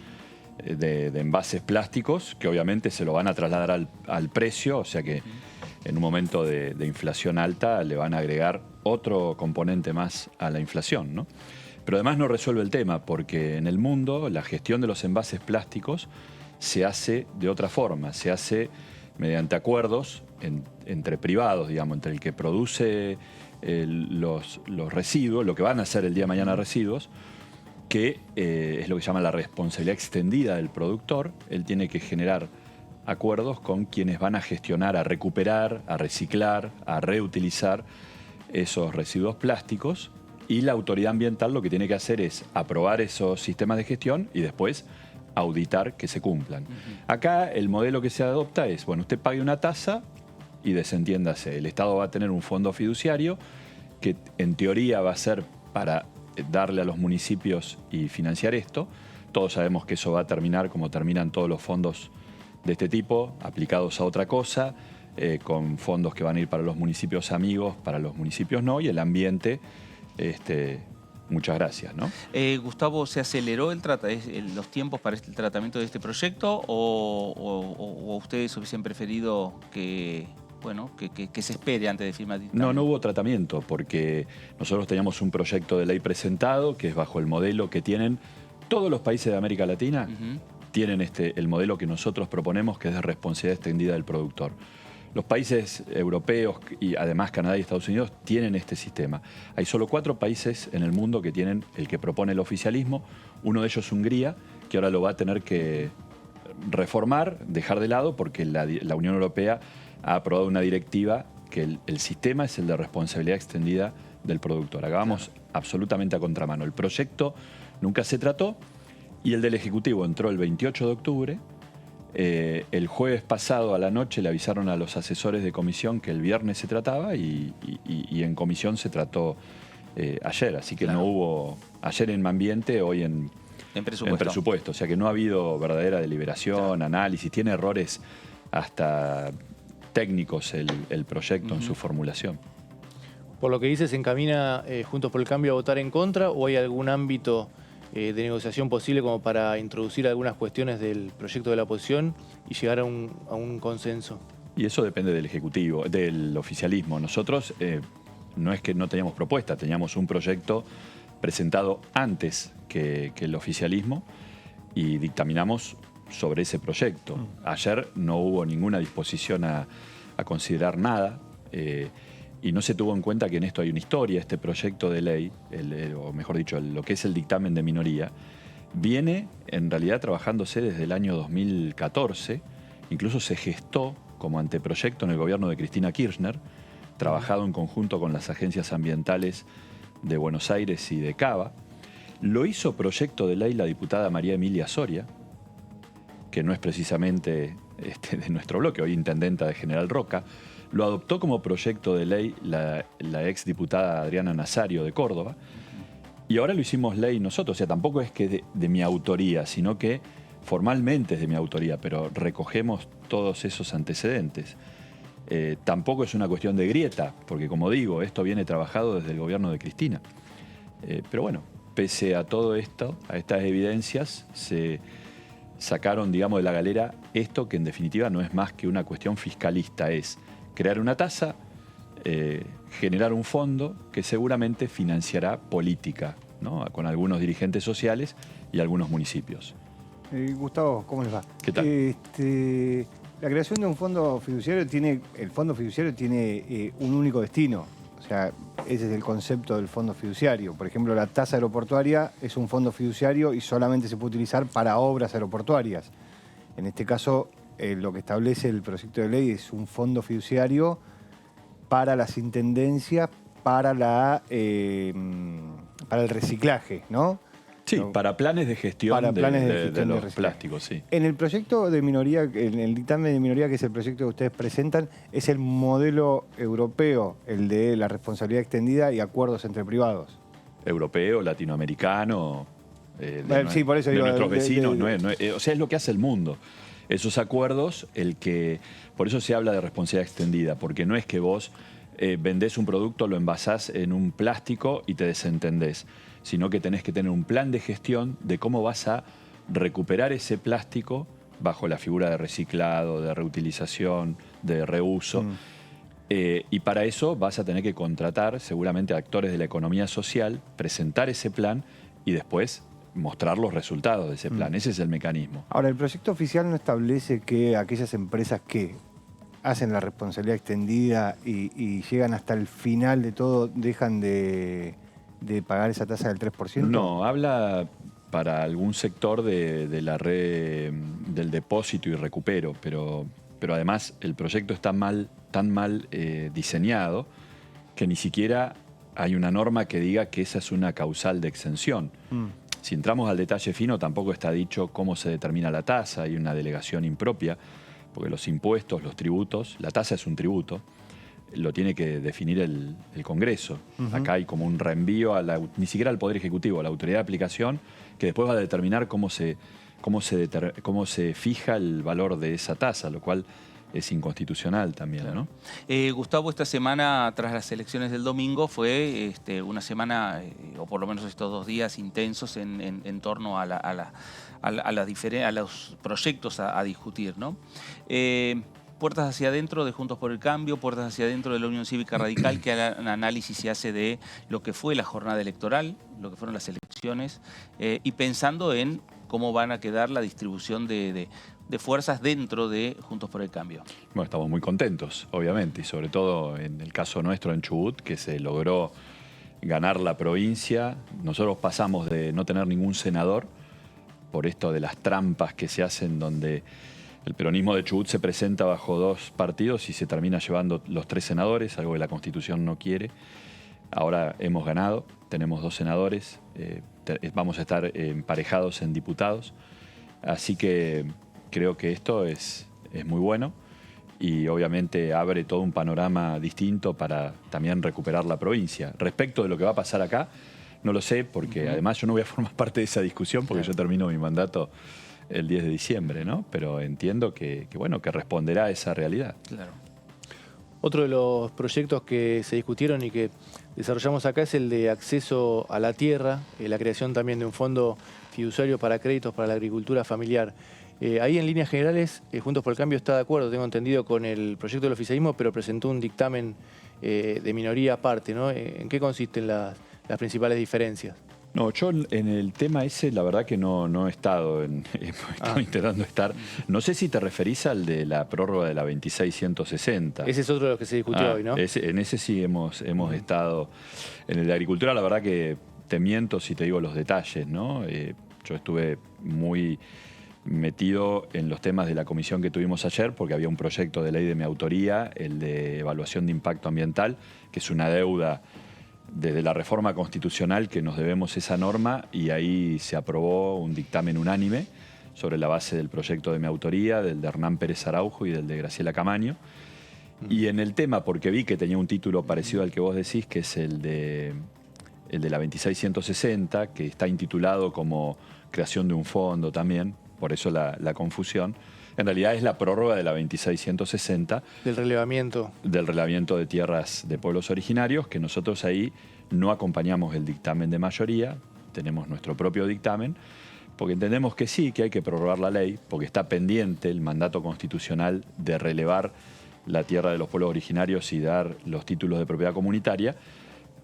de envases plásticos, que obviamente se lo van a trasladar al precio, o sea que en un momento de inflación alta le van a agregar otro componente más a la inflación, ¿no? Pero además no resuelve el tema, porque en el mundo la gestión de los envases plásticos se hace de otra forma, se hace mediante acuerdos entre privados, digamos, entre el que produce los residuos, lo que van a ser el día de mañana residuos, que es lo que se llama la responsabilidad extendida del productor. Él tiene que generar acuerdos con quienes van a gestionar, a recuperar, a reciclar, a reutilizar esos residuos plásticos, y la autoridad ambiental lo que tiene que hacer es aprobar esos sistemas de gestión y después auditar que se cumplan. Acá el modelo que se adopta es, bueno, usted pague una tasa y desentiéndase. El Estado va a tener un fondo fiduciario que en teoría va a ser para darle a los municipios y financiar esto. Todos sabemos que eso va a terminar como terminan todos los fondos de este tipo, aplicados a otra cosa, con fondos que van a ir para los municipios amigos, para los municipios no, y el ambiente, muchas gracias, ¿no? Gustavo, ¿se aceleró los tiempos para el tratamiento de este proyecto o ustedes hubiesen preferido que se espere antes de firmar el dictamen? No hubo tratamiento porque nosotros teníamos un proyecto de ley presentado que es bajo el modelo que tienen todos los países de América Latina. Tienen el modelo que nosotros proponemos, que es de responsabilidad extendida del productor. Los países europeos y además Canadá y Estados Unidos tienen este sistema. Hay solo 4 países en el mundo que tienen el que propone el oficialismo. Uno de ellos es Hungría, que ahora lo va a tener que reformar, dejar de lado, porque la Unión Europea ha aprobado una directiva que el sistema es el de responsabilidad extendida del productor. Acá vamos absolutamente a contramano. El proyecto nunca se trató y el del Ejecutivo entró el 28 de octubre. El jueves pasado a la noche le avisaron a los asesores de comisión que el viernes se trataba y en comisión se trató ayer. Así que no hubo ayer en ambiente, hoy en presupuesto. O sea que no ha habido verdadera deliberación, análisis. Tiene errores hasta técnicos el proyecto en su formulación. Por lo que dice, ¿se encamina Juntos por el Cambio a votar en contra o hay algún ámbito de negociación posible como para introducir algunas cuestiones del proyecto de la oposición y llegar a un consenso? Y eso depende del Ejecutivo, del oficialismo. Nosotros no es que no teníamos propuesta, teníamos un proyecto presentado antes que el oficialismo y dictaminamos sobre ese proyecto. Ayer no hubo ninguna disposición a considerar nada y no se tuvo en cuenta que en esto hay una historia. Este proyecto de ley, o mejor dicho, lo que es el dictamen de minoría, viene en realidad trabajándose desde el año 2014, incluso se gestó como anteproyecto en el gobierno de Cristina Kirchner, trabajado en conjunto con las agencias ambientales de Buenos Aires y de Cava. Lo hizo proyecto de ley la diputada María Emilia Soria, que no es precisamente de nuestro bloque, hoy intendenta de General Roca. Lo adoptó como proyecto de ley la exdiputada Adriana Nazario de Córdoba. Y ahora lo hicimos ley nosotros. O sea, tampoco es que de mi autoría, sino que formalmente es de mi autoría, pero recogemos todos esos antecedentes. Tampoco es una cuestión de grieta, porque como digo, esto viene trabajado desde el gobierno de Cristina. Pero bueno, pese a todo esto, a estas evidencias, se sacaron, digamos, de la galera esto que en definitiva no es más que una cuestión fiscalista, es crear una tasa, generar un fondo que seguramente financiará política, ¿no? Con algunos dirigentes sociales y algunos municipios. Gustavo, ¿cómo les va? ¿Qué tal? La creación de un fondo fiduciario tiene un único destino. O sea, ese es el concepto del fondo fiduciario. Por ejemplo, la tasa aeroportuaria es un fondo fiduciario y solamente se puede utilizar para obras aeroportuarias. En este caso, lo que establece el proyecto de ley es un fondo fiduciario para las intendencias, para el reciclaje, ¿no? Sí, para planes de gestión de los plásticos, sí. En el proyecto de minoría, en el dictamen de minoría, que es el proyecto que ustedes presentan, es el modelo europeo, el de la responsabilidad extendida y acuerdos entre privados. Europeo, latinoamericano, Sí, por eso de digo, nuestros vecinos. O sea, es lo que hace el mundo. Esos acuerdos, por eso se habla de responsabilidad extendida, porque no es que vos vendés un producto, lo envasás en un plástico y te desentendés, sino que tenés que tener un plan de gestión de cómo vas a recuperar ese plástico bajo la figura de reciclado, de reutilización, de reuso. Y para eso vas a tener que contratar seguramente a actores de la economía social, presentar ese plan y después mostrar los resultados de ese plan. Ese es el mecanismo. Ahora, el proyecto oficial no establece que aquellas empresas que hacen la responsabilidad extendida y llegan hasta el final de todo, dejan de pagar esa tasa del 3%. No, habla para algún sector de la red del depósito y recupero, pero además el proyecto está tan mal diseñado que ni siquiera hay una norma que diga que esa es una causal de exención. Si entramos al detalle fino, tampoco está dicho cómo se determina la tasa, hay una delegación impropia, porque los impuestos, los tributos, la tasa es un tributo, lo tiene que definir el Congreso. Acá hay como un reenvío, ni siquiera al Poder Ejecutivo, a la autoridad de aplicación, que después va a determinar cómo se fija el valor de esa tasa, lo cual es inconstitucional también, ¿no? Gustavo, esta semana, tras las elecciones del domingo, fue una semana, o por lo menos estos 2 días intensos en torno a los proyectos a discutir, ¿no? Puertas hacia adentro de Juntos por el Cambio, puertas hacia adentro de la Unión Cívica Radical, que un análisis se hace de lo que fue la jornada electoral, lo que fueron las elecciones, y pensando en cómo van a quedar la distribución de fuerzas dentro de Juntos por el Cambio. Bueno, estamos muy contentos, obviamente, y sobre todo en el caso nuestro en Chubut, que se logró ganar la provincia. Nosotros pasamos de no tener ningún senador por esto de las trampas que se hacen donde el peronismo de Chubut se presenta bajo 2 partidos y se termina llevando los 3 senadores, algo que la Constitución no quiere. Ahora hemos ganado, tenemos 2 senadores, vamos a estar emparejados en diputados, así que creo que esto es muy bueno y obviamente abre todo un panorama distinto para también recuperar la provincia. Respecto de lo que va a pasar acá, no lo sé, porque además yo no voy a formar parte de esa discusión porque yo termino mi mandato el 10 de diciembre, ¿no? Pero entiendo que responderá a esa realidad. Claro. Otro de los proyectos que se discutieron y que desarrollamos acá es el de acceso a la tierra, la creación también de un fondo fiduciario para créditos para la agricultura familiar. Ahí en líneas generales, Juntos por el Cambio está de acuerdo, tengo entendido, con el proyecto del oficialismo, pero presentó un dictamen de minoría aparte, ¿no? ¿En qué consisten las principales diferencias? No, yo en el tema ese la verdad que no he estado, estoy intentando estar. No sé si te referís al de la prórroga de la 2660. Ese es otro de los que se discutió hoy, ¿no? En ese sí hemos estado. En el de agricultura la verdad que te miento si te digo los detalles, ¿no? Yo estuve muy metido en los temas de la comisión que tuvimos ayer porque había un proyecto de ley de mi autoría, el de evaluación de impacto ambiental, que es una deuda desde la reforma constitucional que nos debemos esa norma, y ahí se aprobó un dictamen unánime sobre la base del proyecto de mi autoría, del de Hernán Pérez Araujo y del de Graciela Camaño. Y en el tema, porque vi que tenía un título parecido al que vos decís, que es el de la 2660, que está intitulado como creación de un fondo también, por eso la confusión. En realidad es la prórroga de la 2660. Del relevamiento. Del relevamiento de tierras de pueblos originarios, que nosotros ahí no acompañamos el dictamen de mayoría, tenemos nuestro propio dictamen, porque entendemos que sí, que hay que prorrogar la ley, porque está pendiente el mandato constitucional de relevar la tierra de los pueblos originarios y dar los títulos de propiedad comunitaria,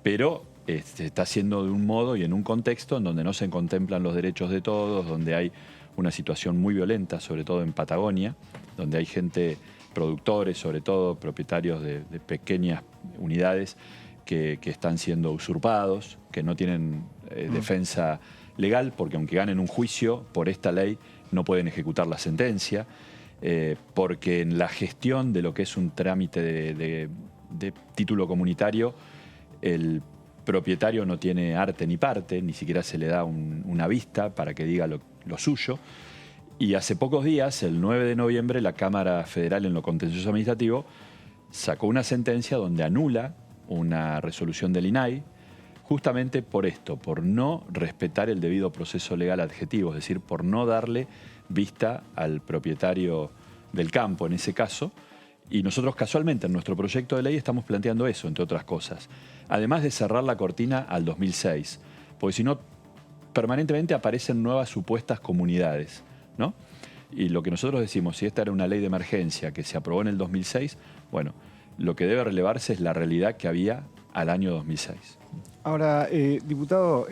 pero se está haciendo de un modo y en un contexto en donde no se contemplan los derechos de todos, donde hay una situación muy violenta, sobre todo en Patagonia, donde hay gente, productores, sobre todo propietarios de pequeñas unidades que están siendo usurpados, que no tienen defensa legal, porque aunque ganen un juicio por esta ley, no pueden ejecutar la sentencia, porque en la gestión de lo que es un trámite de título comunitario, el propietario no tiene arte ni parte, ni siquiera se le da una vista para que diga lo suyo. Y hace pocos días, el 9 de noviembre, la Cámara Federal en lo contencioso administrativo sacó una sentencia donde anula una resolución del INAI justamente por esto, por no respetar el debido proceso legal adjetivo, es decir, por no darle vista al propietario del campo en ese caso. Y nosotros casualmente en nuestro proyecto de ley estamos planteando eso, entre otras cosas. Además de cerrar la cortina al 2006, porque si no, permanentemente aparecen nuevas supuestas comunidades, ¿no? Y lo que nosotros decimos, si esta era una ley de emergencia que se aprobó en el 2006, bueno, lo que debe relevarse es la realidad que había al año 2006. Ahora, diputado,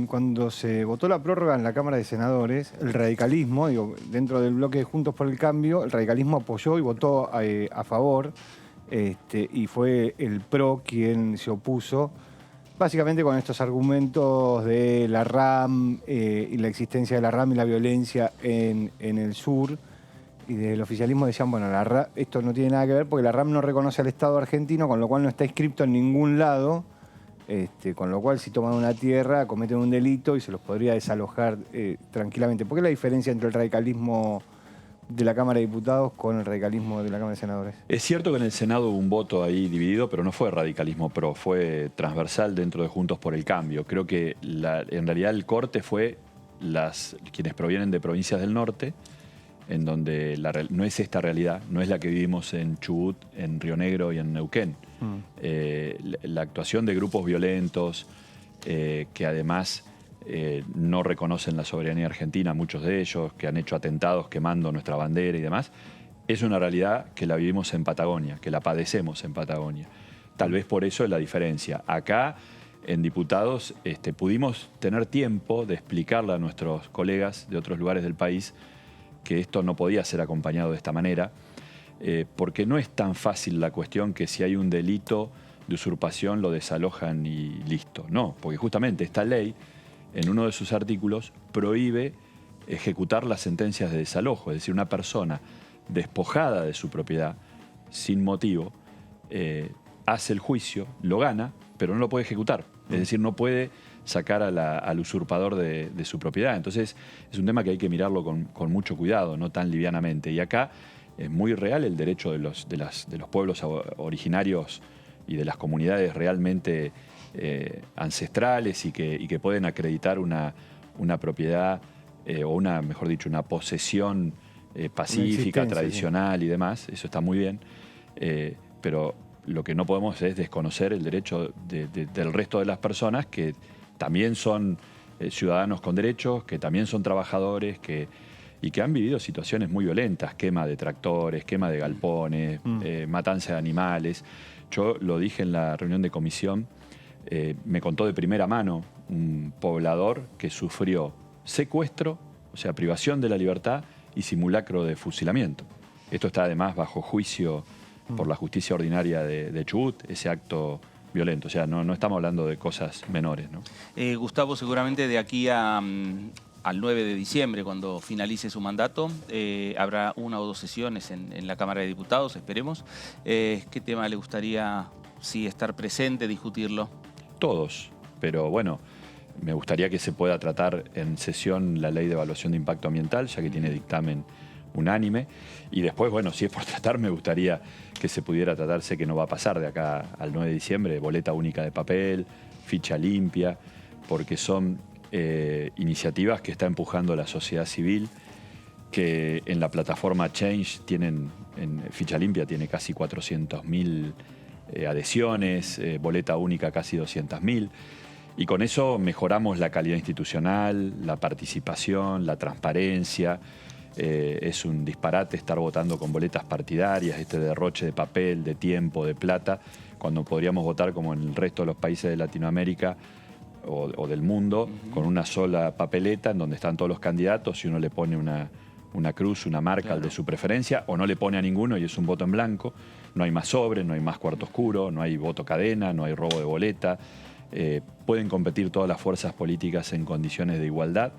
cuando se votó la prórroga en la Cámara de Senadores, el radicalismo, dentro del bloque de Juntos por el Cambio, el radicalismo apoyó y votó a favor, y fue el PRO quien se opuso, básicamente con estos argumentos de la RAM y la existencia de la RAM y la violencia en el sur. Y desde el oficialismo decían, bueno, esto no tiene nada que ver porque la RAM no reconoce al Estado argentino, con lo cual no está inscripto en ningún lado. Con lo cual, si toman una tierra, cometen un delito y se los podría desalojar tranquilamente. ¿Por qué la diferencia entre el radicalismo de la Cámara de Diputados con el radicalismo de la Cámara de Senadores? Es cierto que en el Senado hubo un voto ahí dividido, pero no fue radicalismo pro, fue transversal dentro de Juntos por el Cambio. Creo que en realidad el corte fue quienes provienen de provincias del norte, en donde no es esta realidad, no es la que vivimos en Chubut, en Río Negro y en Neuquén. La actuación de grupos violentos que además no reconocen la soberanía argentina, muchos de ellos, que han hecho atentados quemando nuestra bandera y demás, es una realidad que la vivimos en Patagonia, que la padecemos en Patagonia. Tal vez por eso es la diferencia. Acá, en Diputados, pudimos tener tiempo de explicarle a nuestros colegas de otros lugares del país que esto no podía ser acompañado de esta manera, porque no es tan fácil la cuestión que si hay un delito de usurpación lo desalojan y listo. No, porque justamente esta ley, en uno de sus artículos, prohíbe ejecutar las sentencias de desalojo. Es decir, una persona despojada de su propiedad, sin motivo, hace el juicio, lo gana, pero no lo puede ejecutar. Es decir, no puede sacar al usurpador de su propiedad. Entonces, es un tema que hay que mirarlo con mucho cuidado, no tan livianamente. Y acá es muy real el derecho de los pueblos originarios y de las comunidades realmente ancestrales y que pueden acreditar una propiedad o mejor dicho, una posesión pacífica, tradicional y demás. Eso está muy bien, pero lo que no podemos es desconocer el derecho del resto de las personas que también son ciudadanos con derechos, que también son trabajadores, y que han vivido situaciones muy violentas, quema de tractores, quema de galpones, matanza de animales. Yo lo dije en la reunión de comisión, me contó de primera mano un poblador que sufrió secuestro, o sea, privación de la libertad y simulacro de fusilamiento. Esto está además bajo juicio por la justicia ordinaria de Chubut, ese acto violento. O sea, no estamos hablando de cosas menores, ¿no? Gustavo, seguramente de aquí al 9 de diciembre, cuando finalice su mandato, habrá 1 o 2 sesiones en la Cámara de Diputados, esperemos. ¿Qué tema le gustaría, estar presente, discutirlo? Todos, pero bueno, me gustaría que se pueda tratar en sesión la Ley de Evaluación de Impacto Ambiental, ya que tiene dictamen unánime. Y después, bueno, si es por tratar, me gustaría que se pudiera tratar, sé que no va a pasar de acá al 9 de diciembre, boleta única de papel, ficha limpia, porque son iniciativas que está empujando la sociedad civil, que en la plataforma Change en ficha limpia tiene casi 400.000 adhesiones, boleta única casi 200.000. Y con eso mejoramos la calidad institucional, la participación, la transparencia. Es un disparate estar votando con boletas partidarias, este derroche de papel, de tiempo, de plata, cuando podríamos votar como en el resto de los países de Latinoamérica o del mundo, con una sola papeleta en donde están todos los candidatos y uno le pone una cruz, una marca al de su preferencia, o no le pone a ninguno y es un voto en blanco. No hay más sobre, no hay más cuarto oscuro, no hay voto cadena, no hay robo de boleta. Pueden competir todas las fuerzas políticas en condiciones de igualdad,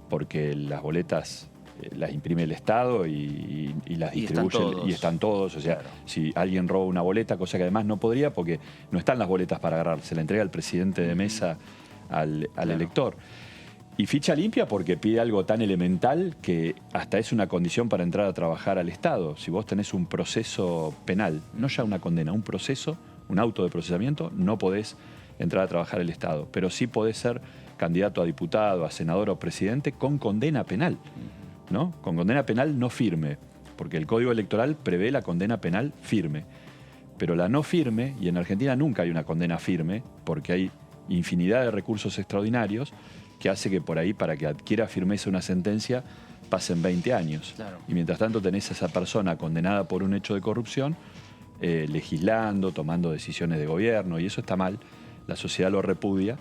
porque las boletas las imprime el Estado y las distribuye y están todos. O sea, si alguien roba una boleta, cosa que además no podría porque no están las boletas para agarrar, se la entrega el presidente de mesa al elector. Y ficha limpia porque pide algo tan elemental que hasta es una condición para entrar a trabajar al Estado. Si vos tenés un proceso penal, no ya una condena, un proceso, un auto de procesamiento, no podés entrar a trabajar el Estado. Pero sí podés ser candidato a diputado, a senador o presidente con condena penal, ¿no? Con condena penal no firme, porque el Código Electoral prevé la condena penal firme. Pero la no firme, y en Argentina nunca hay una condena firme, porque hay infinidad de recursos extraordinarios que hace que por ahí, para que adquiera firmeza una sentencia, pasen 20 años. Claro. Y mientras tanto tenés a esa persona condenada por un hecho de corrupción, legislando, tomando decisiones de gobierno, y eso está mal, la sociedad lo repudia,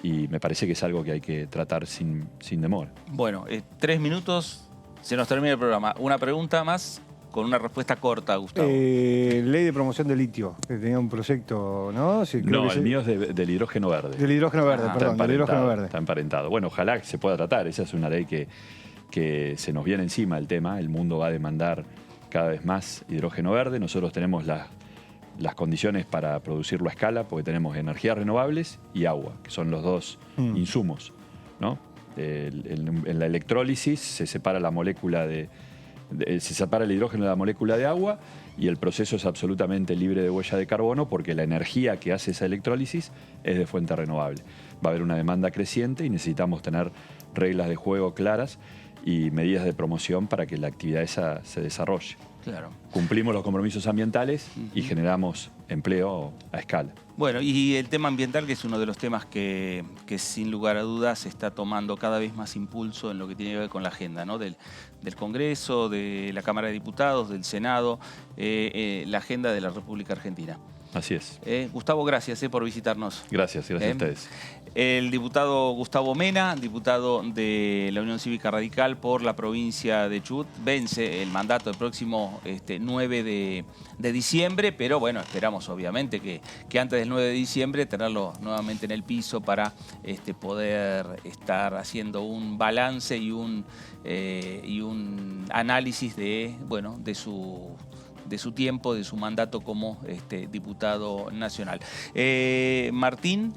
y me parece que es algo que hay que tratar sin demora. Bueno, 3 minutos, se nos termina el programa. Una pregunta más con una respuesta corta, Gustavo. Ley de promoción del litio, que tenía un proyecto, ¿no? Sí, creo No, que el mío es del hidrógeno verde. Del hidrógeno verde, perdón, del hidrógeno verde. Está emparentado. Bueno, ojalá que se pueda tratar. Esa es una ley que se nos viene encima el tema. El mundo va a demandar cada vez más hidrógeno verde. Nosotros tenemos las condiciones para producirlo a escala, porque tenemos energías renovables y agua, que son los dos insumos, ¿no? En la electrólisis se separa la molécula se separa el hidrógeno de la molécula de agua, y el proceso es absolutamente libre de huella de carbono, porque la energía que hace esa electrólisis es de fuente renovable. Va a haber una demanda creciente y necesitamos tener reglas de juego claras y medidas de promoción para que la actividad esa se desarrolle. Claro. Cumplimos los compromisos ambientales y generamos empleo a escala. Bueno, y el tema ambiental, que es uno de los temas que sin lugar a dudas está tomando cada vez más impulso en lo que tiene que ver con la agenda, ¿no? Del Congreso, de la Cámara de Diputados, del Senado, la agenda de la República Argentina. Así es. Gustavo, gracias por visitarnos. Gracias a ustedes. El diputado Gustavo Mena, diputado de la Unión Cívica Radical por la provincia de Chubut, vence el mandato el próximo 9 de diciembre, pero bueno, esperamos obviamente que antes del 9 de diciembre tenerlo nuevamente en el piso para poder estar haciendo un balance y un análisis de su tiempo, de su mandato como diputado nacional. Martín,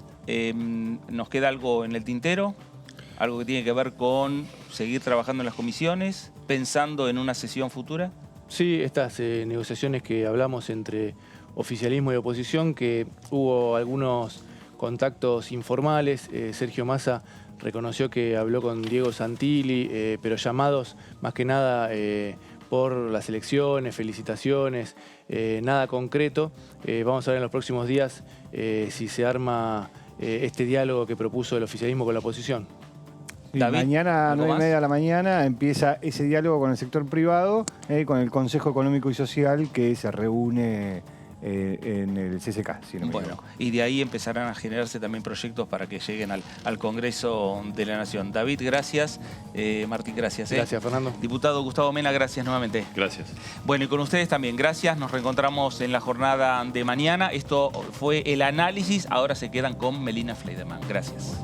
¿nos queda algo en el tintero? ¿Algo que tiene que ver con seguir trabajando en las comisiones, pensando en una sesión futura? Sí, estas negociaciones que hablamos entre oficialismo y oposición, que hubo algunos contactos informales. Sergio Massa reconoció que habló con Diego Santilli, pero llamados más que nada por las elecciones, felicitaciones, nada concreto. Vamos a ver en los próximos días si se arma este diálogo que propuso el oficialismo con la oposición. Sí, mañana a 9:30 de la mañana empieza ese diálogo con el sector privado, con el Consejo Económico y Social, que se reúne en el CCK, si no me equivoco. Y de ahí empezarán a generarse también proyectos para que lleguen al Congreso de la Nación. David, gracias. Martín, gracias. Gracias, Fernando. Diputado Gustavo Mena, gracias nuevamente. Gracias. Bueno, y con ustedes también, gracias. Nos reencontramos en la jornada de mañana. Esto fue el análisis. Ahora se quedan con Melina Fleiderman. Gracias.